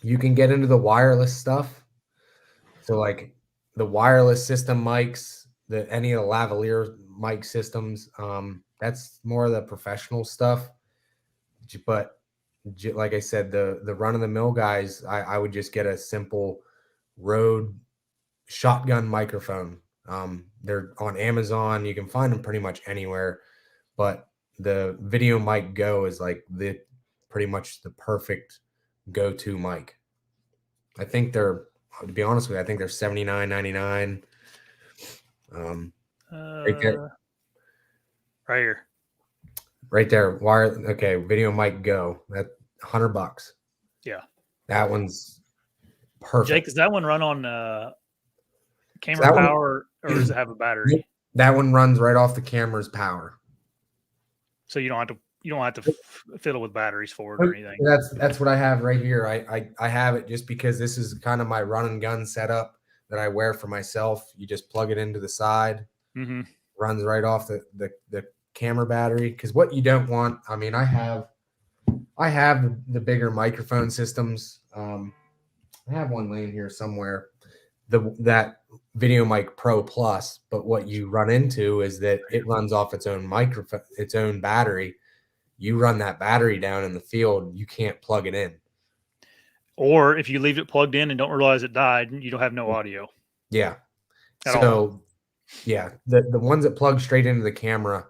You can get into the wireless stuff. So like the wireless system mics, any of the lavalier mic systems, that's more of the professional stuff. But like I said, the run of the mill guys, I would just get a simple Rode shotgun microphone. They're on Amazon. You can find them pretty much anywhere, but the Video Mic Go is like pretty much the perfect go-to mic. I think to be honest with you, I think they're $79.99. Right there. Okay, Video Mic Go. That's $100. Yeah. That one's perfect. Jake, does that one run on camera power, or does it have a battery? That one runs right off the camera's power. So you don't have to fiddle with batteries for it or anything. That's what I have right here. I have it just because this is kind of my run and gun setup that I wear for myself. You just plug it into the side, runs right off the camera battery. Because what you don't want, I mean, I have the bigger microphone systems. I have one laying here somewhere, that Video Mic Pro Plus. But what you run into is that it runs off its own microphone, its own battery. You run that battery down in the field, you can't plug it in. Or if you leave it plugged in and don't realize it died, you don't have no audio. Yeah. So yeah, the ones that plug straight into the camera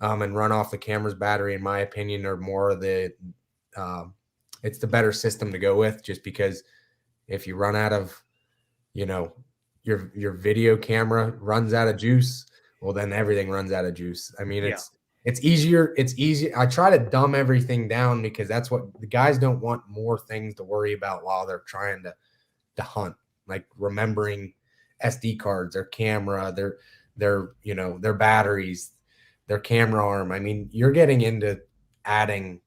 and run off the camera's battery, in my opinion, are more of it's the better system to go with, just because if you run out of, your video camera runs out of juice, well, then everything runs out of juice. I mean, it's easier. It's easy. I try to dumb everything down because that's what the guys don't want, more things to worry about while they're trying to hunt, like remembering SD cards, their camera, their batteries, their camera arm. I mean, you're getting into adding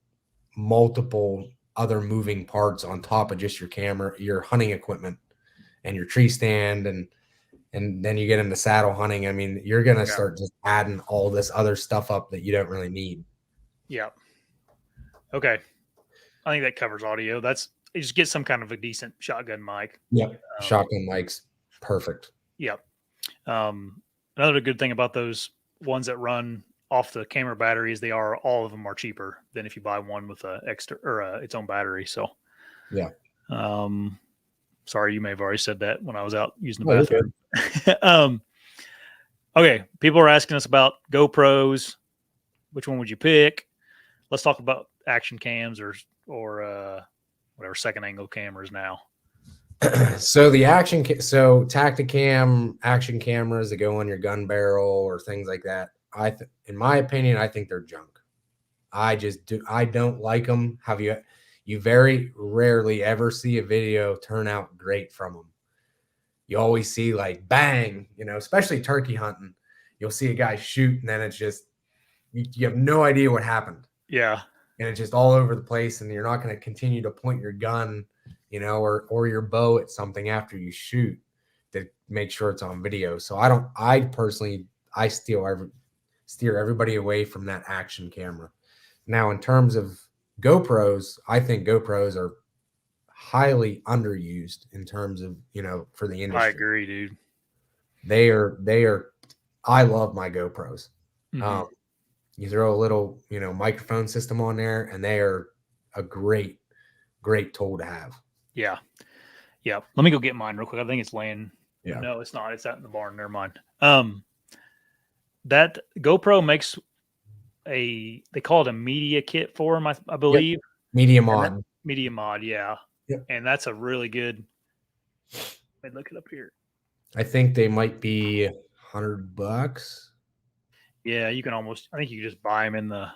multiple other moving parts on top of just your camera, your hunting equipment, and your tree stand, and then you get into saddle hunting. I mean, you're going to start just adding all this other stuff up that you don't really need. Yeah. Okay. I think that covers audio. You just get some kind of a decent shotgun mic. Yep. Shotgun mics. Perfect. Yep. Another good thing about those ones that run off the camera battery is all of them are cheaper than if you buy one with its own battery. So, yeah. Sorry, you may have already said that when I was out using the bathroom. Okay. People are asking us about GoPros. Which one would you pick? Let's talk about action cams or whatever second angle cameras now. So Tacticam action cameras that go on your gun barrel or things like that, in my opinion, I think they're junk. I don't like them. You very rarely ever see a video turn out great from them. You always see like bang, especially turkey hunting. You'll see a guy shoot and then it's just, you have no idea what happened. Yeah. And it's just all over the place, and you're not going to continue to point your gun, or your bow at something after you shoot to make sure it's on video. So I personally steer everybody away from that action camera. Now, in terms of GoPros, I think GoPros are highly underused in terms of, for the industry. I agree, dude. They are, I love my GoPros. You throw a little, microphone system on there, and they are a great, great tool to have. Yeah. Yeah. Let me go get mine real quick. I think it's laying. Yeah. No, it's not. It's out in the barn. Never mind. That GoPro makes they call it a media kit for them, I believe. Yep. Media mod. Media mod, yeah. Yep. And that's a really good. Let me look it up here. I think they might be $100. Yeah, you can almost. I think you can just buy them in the.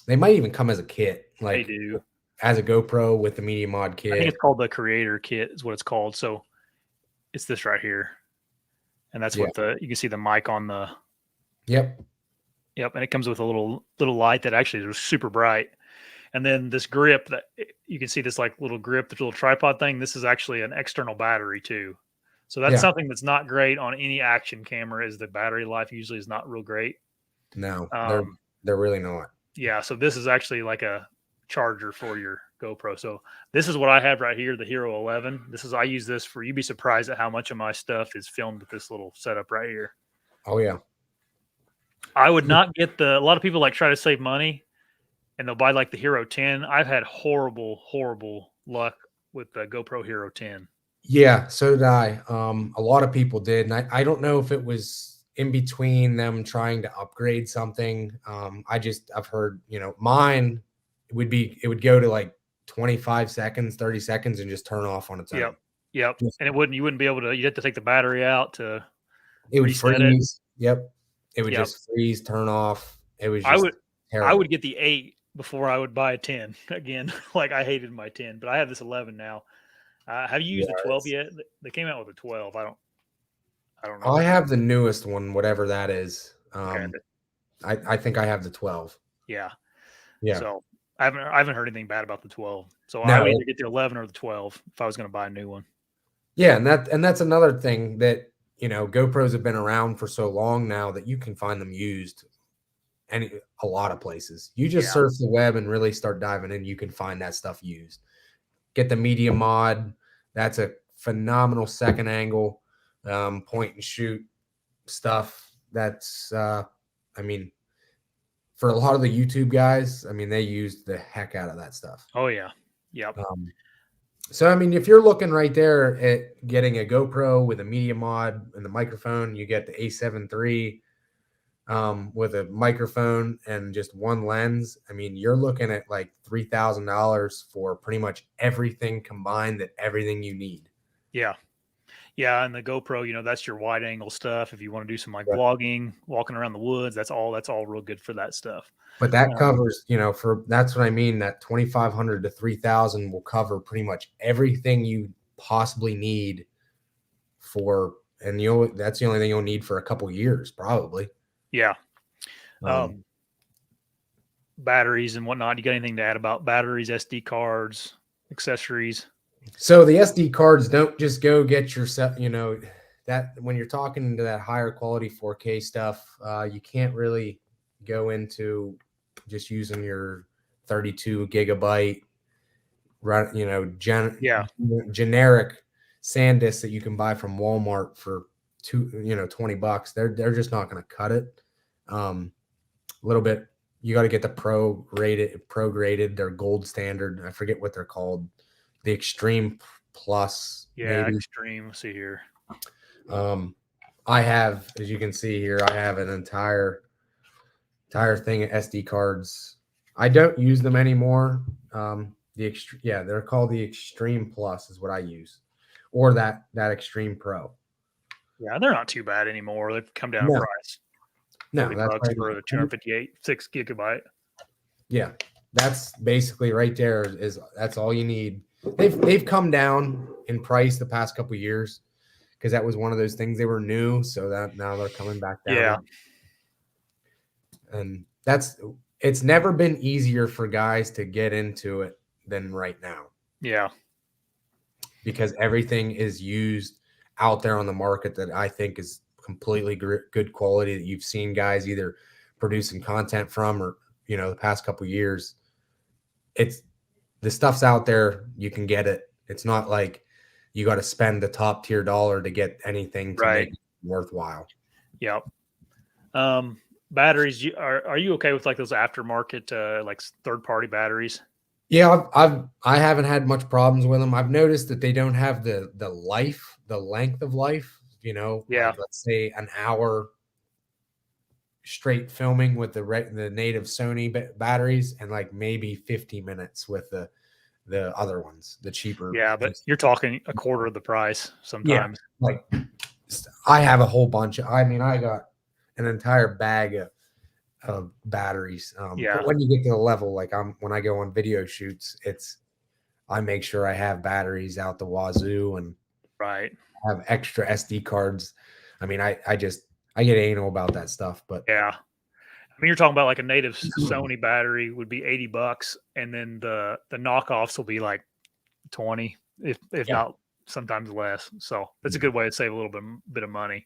They might even come as a kit, They do. as a GoPro with the media mod kit. I think it's called the Creator Kit, is what it's called. So it's this right here, and that's what you can see the mic on the. Yep. Yep, and it comes with a little light that actually is super bright, and then this grip that you can see this like little grip, this little tripod thing. This is actually an external battery too. So that's something that's not great on any action camera. Is the battery life usually is not real great. No, they're really not. Yeah, so this is actually like a charger for your GoPro. So this is what I have right here, the Hero 11. I use this for. You'd be surprised at how much of my stuff is filmed with this little setup right here. Oh yeah. I would not get a lot of people like try to save money and they'll buy like the Hero 10. I've had horrible luck with the GoPro Hero 10. Yeah, so did I. A lot of people did, and I don't know if it was in between them trying to upgrade something. I've heard, mine it would go to like 25 seconds, 30 seconds and just turn off on its own. Yep. And you wouldn't be able to, you'd have to take the battery out to it would freeze. Yep. It would Yep. just freeze, turn off. It was just terrible. I would get the 8 before I would buy a 10 again. Like I hated my 10, but I have this 11 now. Have you used the 12 yet? They came out with a 12. I don't know. I have the newest one, whatever that is. Okay. I think I have the 12. Yeah. Yeah. So I haven't heard anything bad about the 12. So No. I would either get the 11 or the 12 if I was going to buy a new one. Yeah, and that's another thing that GoPros have been around for so long now that you can find them used a lot of places. You just surf the web and really start diving in, you can find that stuff used. Get the media mod. That's a phenomenal second angle, point and shoot stuff. That's for a lot of the YouTube guys, they used the heck out of that stuff. Oh yeah. Yep. So if you're looking right there at getting a GoPro with a media mod and the microphone, you get the A7 III with a microphone and just one lens. You're looking at like $3,000 for pretty much everything combined, everything you need. Yeah. Yeah, and the GoPro, that's your wide angle stuff. If you want to do some like vlogging, walking around the woods, that's all real good for that stuff. But that covers, that's what I mean. That 2,500 to 3,000 will cover pretty much everything you possibly need that's the only thing you'll need for a couple years, probably. Yeah. Batteries and whatnot. You got anything to add about batteries, SD cards, accessories? So the SD cards, don't just go get yourself, that when you're talking to that higher quality 4K stuff, you can't really go into just using your 32 gigabyte, generic SanDisk that you can buy from Walmart for $20. They're just not going to cut it. A little bit, you got to get the pro graded. They're gold standard. I forget what they're called. The Extreme Plus. Yeah, maybe. Extreme. Let's see here. I have, as you can see here, I have an entire thing of SD cards. I don't use them anymore. They're called the Extreme Plus is what I use, or that Extreme Pro. Yeah, they're not too bad anymore. They've come down in price. No, that's right. For the 258 6 gigabyte. Yeah, that's basically right there. That's all you need. They've come down in price the past couple of years because that was one of those things. They were new, so that now they're coming back down. Yeah, and it's never been easier for guys to get into it than right now. Yeah, because everything is used out there on the market that I think is completely good quality that you've seen guys either producing content from or the past couple of years. The stuff's out there, you can get it. It's not like you got to spend the top tier dollar to get anything to make it worthwhile. Yep. batteries, are you okay with like those aftermarket like third party batteries? Yeah, I haven't had much problems with them. I've noticed that they don't have the length of life. Yeah, Like let's say an hour straight filming with the native Sony batteries, and like maybe 50 minutes with the other ones, the cheaper. yeah, but you're talking a quarter of the price Yeah, sometimes. like I have a whole bunch. I mean, I got an entire bag of batteries. But Yeah, when you get to the level, like when I go on video shoots, I make sure I have batteries out the wazoo and right. have extra SD cards. I mean, I get anal about that stuff, but Yeah. I mean, you're talking about like a native Sony battery would be $80, and then the knockoffs will be like 20, if yeah, not sometimes less. So that's a good way to save a little bit of money.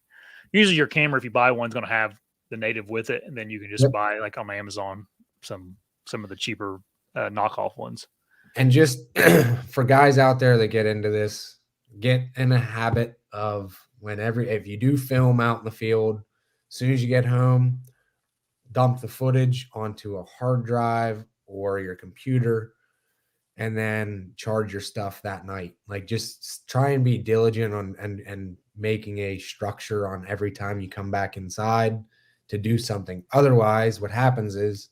Usually, your camera, if you buy one, is going to have the native with it, and then you can just yep. buy like on Amazon some of the cheaper knockoff ones. And just for guys out there that get into this, get in a habit of if you do film out in the field, as soon as you get home, dump the footage onto a hard drive or your computer and then charge your stuff that night. Like just try and be diligent on and making a structure on every time you come back inside to do something. Otherwise, what happens is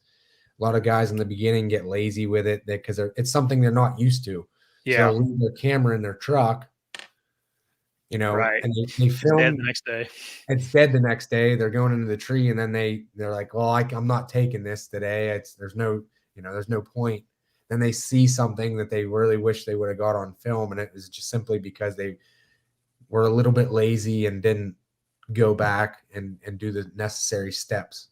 a lot of guys in the beginning get lazy with it because it's something they're not used to. So Yeah, they'll leave their camera in their truck, right. and they It's dead film. the next day. It's dead the next day. They're going into the tree, and then they're like, "Well, I'm not taking this today. There's no point." Then they see something that they really wish they would have got on film, and it was just simply because they were a little bit lazy and didn't go back and do the necessary steps.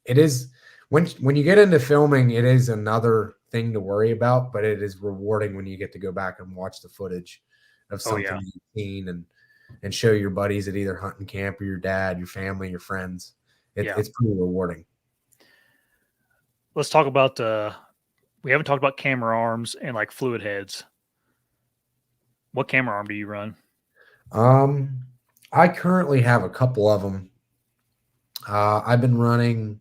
It is when you get into filming, it is another thing to worry about, but it is rewarding when you get to go back and watch the footage of Oh something yeah. you've seen and show your buddies at either hunting camp or your dad, your family, your friends. Yeah. It's pretty rewarding. Let's talk about we haven't talked about camera arms and like fluid heads. What camera arm do you run? Um, I currently have a couple of them. I've been running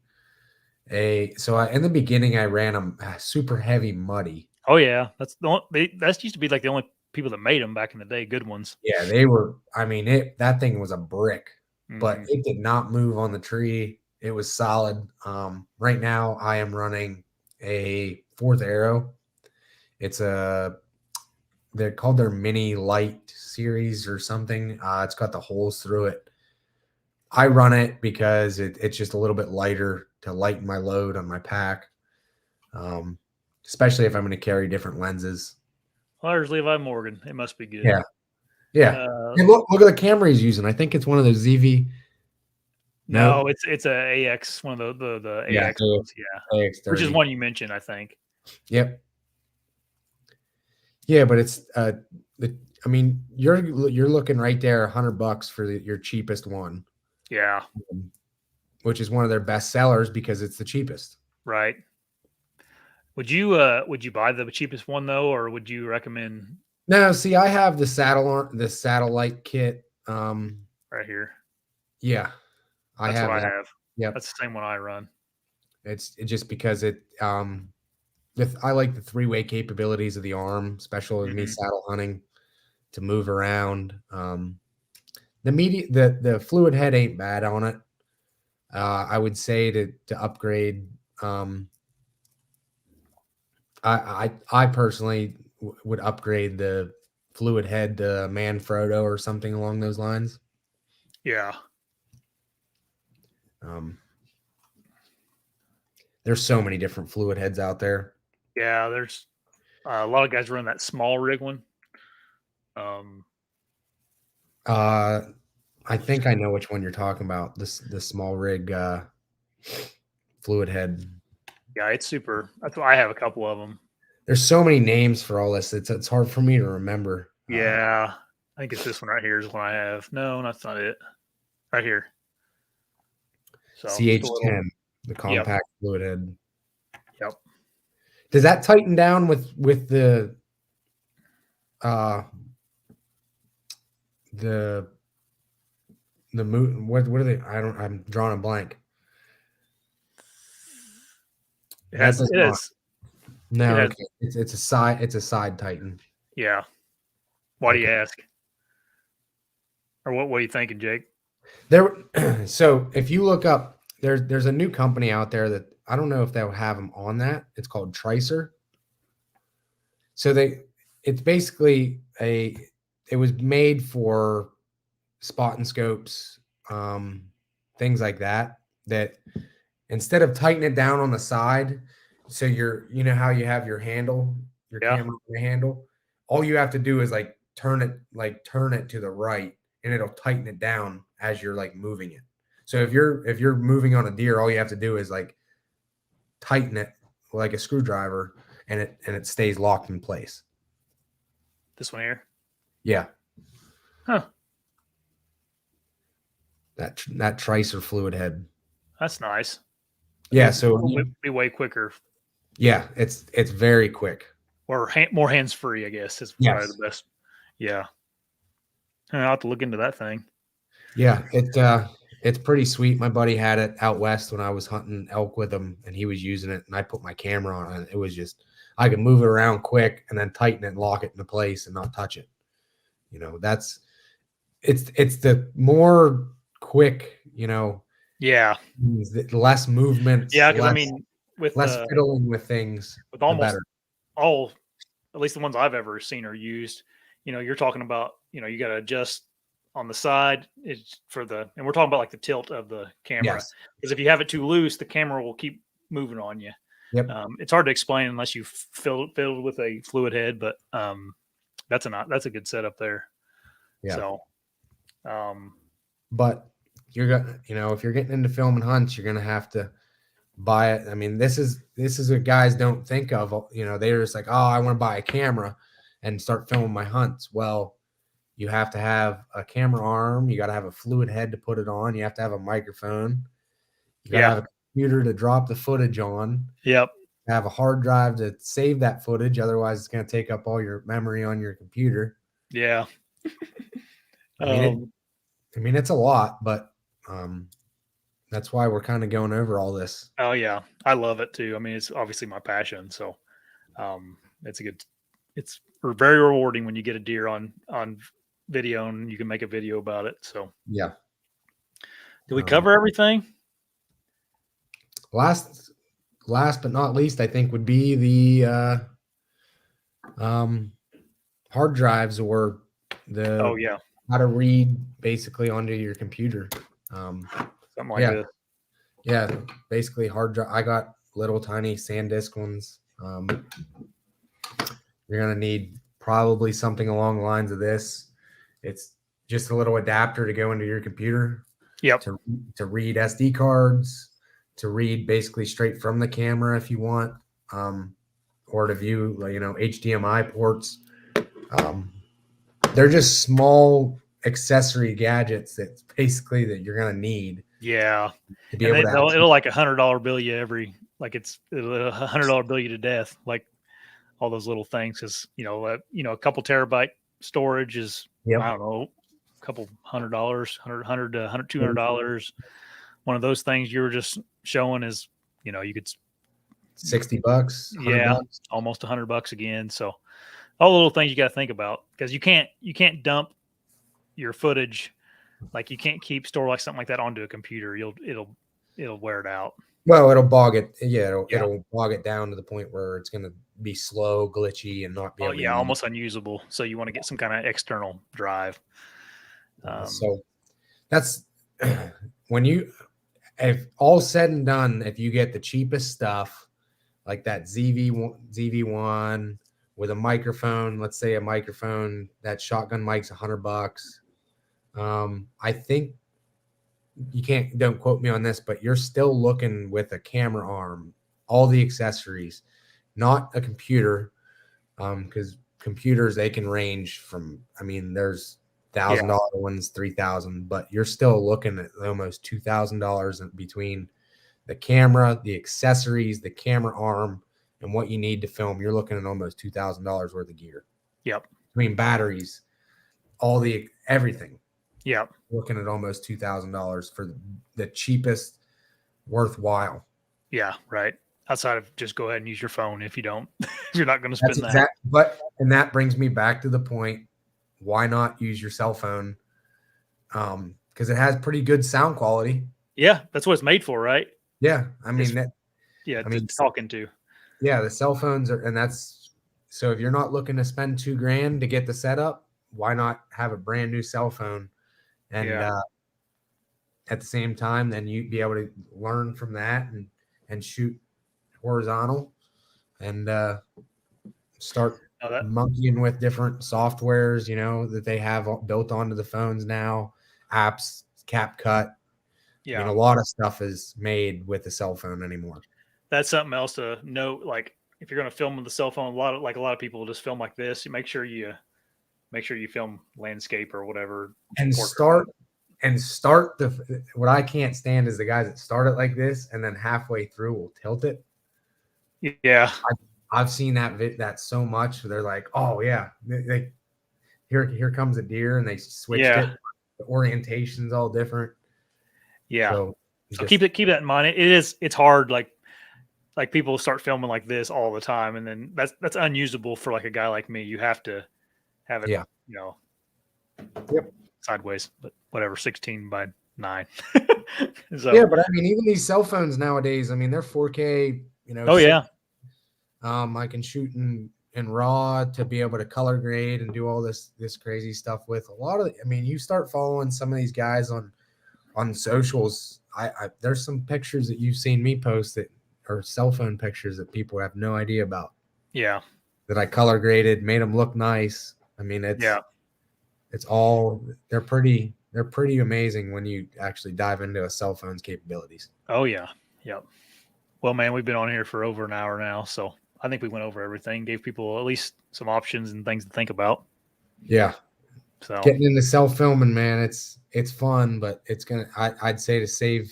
in the beginning I ran a super heavy muddy. Oh yeah, that's used to be like the only people that made them back in the day. Good ones. Yeah, they were. I mean, that thing was a brick, but Hmm. it did not move on the tree. It was solid. Right now I am running a Fourth Arrow. They're called their Mini Light series or something. It's got the holes through it. I run it because it's just a little bit lighter to lighten my load on my pack, especially if I'm going to carry different lenses. Well, there's Levi Morgan. It must be good. Yeah, yeah. Uh, And look at the camera he's using. I think it's one of those ZV. no, No, it's a AX, one of the yeah, AX ones. Yeah, which is AX30. one you mentioned, I think. Yep. Yeah, but it's I mean, you're looking right there, $100 for your cheapest one, Yeah, which is one of their best sellers because it's the cheapest. right. Would you buy the cheapest one though, or would you recommend No, see, I have the satellite kit. right here? Yeah, I That's what have I that. have. Yep. That's the same one I run. It's just because I like the three-way capabilities of the arm, especially with me Hmm. saddle hunting to move around. The fluid head ain't bad on it. I would say to upgrade. I personally would upgrade the fluid head to Manfrotto or something along those lines. Yeah, Um, there's so many different fluid heads out there. yeah. There's a lot of guys run that small rig one. Um, Uh, I think I know which one you're talking about. The small rig fluid head. yeah, it's super. That's why I have a couple of them. There's so many names for all this. It's hard for me to remember. Yeah, I think it's this one right here is one I have. No, that's not it. Right here. So just a little. CH10, the Yep. compact fluid head. Yep. Does that tighten down with uh the what are they? I'm drawing a blank. It That has. does It not. has. It No, has. okay. It's a side. It's a side Titan. Yeah. Why do you Okay. ask? Or what are you thinking, Jake? There. So if you look up, there's a new company out there that I don't know if they'll have them on that. It's called Tracer. So it's basically it was made for spot and scopes, things like that. That instead of tightening it down on the side, so you know how you have your handle, your Yeah. camera handle, all you have to do is turn it to the right, and it'll tighten it down as you're moving it. So if you're moving on a deer, all you have to do is tighten it like a screwdriver, and it stays locked in place. This one here. Yeah. Huh. That tracer fluid head. That's nice. Yeah. So It'll be way quicker. yeah, it's very quick. Or more hands free, I guess, is probably Yes. the best. Yeah. I'll have to look into that thing. Yeah, it's pretty sweet. My buddy had it out west when I was hunting elk with him, and he was using it, and I put my camera on it, and it was just I could move it around quick and then tighten it and lock it into place and not touch it. You know, it's the more quick, Yeah. less movement. Yeah, because I mean, with less fiddling with things, with the almost better. all, at least the ones I've ever seen are used. You're talking about, you got to adjust on the side. It's and we're talking about like the tilt of the camera. Yes. Because if you have it too loose, the camera will keep moving on you. Yep. It's hard to explain unless you filled with a fluid head, but that's a good setup there. Yeah. So, but you're gonna, if you're getting into filming hunts, you're gonna have to buy it. I mean, this is what guys don't think of. They're just like, oh, I want to buy a camera and start filming my hunts. Well, you have to have a camera arm. You got to have a fluid head to put it on. You have to have a microphone. You got to have a computer to drop the footage on. Yep. Have a hard drive to save that footage. Otherwise, it's going to take up all your memory on your computer. Yeah. I mean, it's a lot, but that's why we're kind of going over all this. Oh yeah, I love it too. I mean, it's obviously my passion, so it's very rewarding when you get a deer on video and you can make a video about it. So yeah. Did we cover everything? Last but not least, I think would be the hard drives or the how to read basically onto your computer. Something like this. Yeah, basically hard drive. I got little tiny SanDisk ones. You're gonna need probably something along the lines of this. It's just a little adapter to go into your computer. Yep. To read SD cards, to read basically straight from the camera if you want, or to view HDMI ports. They're just small accessory gadgets that you're gonna need. Yeah. To be able to it'll like $100 bill you it'll $100 bill you to death, like all those little things, because a couple terabyte storage is I don't know, a couple $100, $100 to $200. One of those things you were just showing is you could $60. Yeah, bucks. almost $100 again. So all the little things you got to think about, because you can't dump your footage, like you can't store like something like that onto a computer. It'll wear it out. Well, it'll bog it. Yeah, it'll bog it down to the point where it's going to be slow, glitchy, and not be able to almost unusable. So you want to get some kind of external drive. So that's if all said and done, if you get the cheapest stuff like that ZV1 with a microphone, let's say a microphone, that shotgun mic's $100. I think don't quote me on this, but you're still looking with a camera arm, all the accessories, not a computer. Because computers, they can range from, there's $1,000 ones, $3,000, but you're still looking at almost $2,000 between the camera, the accessories, the camera arm, and what you need to film. You're looking at almost $2,000 worth of gear. Yep. Between batteries, everything. Yep. Looking at almost $2,000 for the cheapest, worthwhile. Yeah, right. outside of just go ahead and use your phone if you don't, if you're not going to That's spend that. exactly, and that brings me back to the point, why not use your cell phone? Because it has pretty good sound quality. Yeah, that's what it's made for, right? Yeah, I mean, Talking to. Yeah, the cell phones are, and that's so if you're not looking to spend $2,000 to get the setup, why not have a brand new cell phone? And at the same time, then you'd be able to learn from that and shoot horizontal and start monkeying with different softwares, that they have built onto the phones now, apps, CapCut. Yeah. I mean, a lot of stuff is made with the cell phone anymore. That's something else to note. Like if you're going to film with the cell phone, a lot of people will just film like this. You make sure you film landscape or whatever. And start what I can't stand is the guys that start it like this and then halfway through will tilt it. Yeah. I've seen that so much. They're like, oh yeah, here comes a deer, and they switched it. The orientation's all different. Yeah. So keep that in mind. It's hard. Like people start filming like this all the time, and then that's unusable for like a guy like me. You have to have it, sideways, but whatever, 16:9. So, yeah, but I mean, even these cell phones nowadays, I mean, they're 4K. Oh yeah. I can shoot in RAW to be able to color grade and do all this crazy stuff with a lot of. I mean, you start following some of these guys on socials. There's some pictures that you've seen me post that are cell phone pictures that people have no idea about. Yeah. That I color graded, made them look nice. I mean, it's all they're pretty amazing when you actually dive into a cell phone's capabilities. Oh yeah. Yep. Well, man, we've been on here for over an hour now, so I think we went over everything, gave people at least some options and things to think about. Yeah. So getting into self filming, man, it's fun, but it's I'd say to save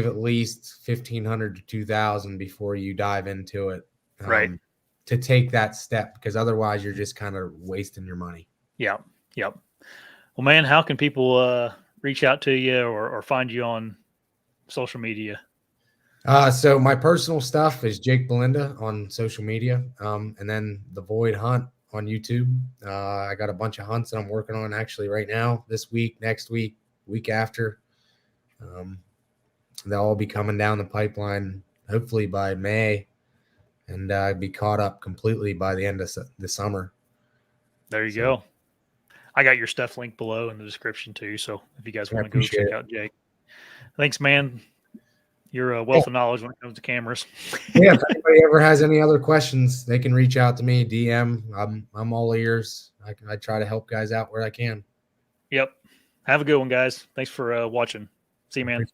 at least $1,500 to $2,000 before you dive into it. Right. To take that step, because otherwise you're just kind of wasting your money. Yeah. Yep. Well, man, how can people reach out to you or find you on social media? So my personal stuff is Jake Belinda on social media, and then The Void Hunt on YouTube. I got a bunch of hunts that I'm working on actually right now, this week, next week, week after. They'll all be coming down the pipeline hopefully by May, and be caught up completely by the end of the summer. There you go. I got your stuff linked below in the description too, so if you guys want to go check out Jake. Thanks, man. You're a wealth of knowledge when it comes to cameras. Yeah, if anybody ever has any other questions, they can reach out to me, DM. I'm all ears. I try to help guys out where I can. Yep. Have a good one, guys. Thanks for watching. See you, man.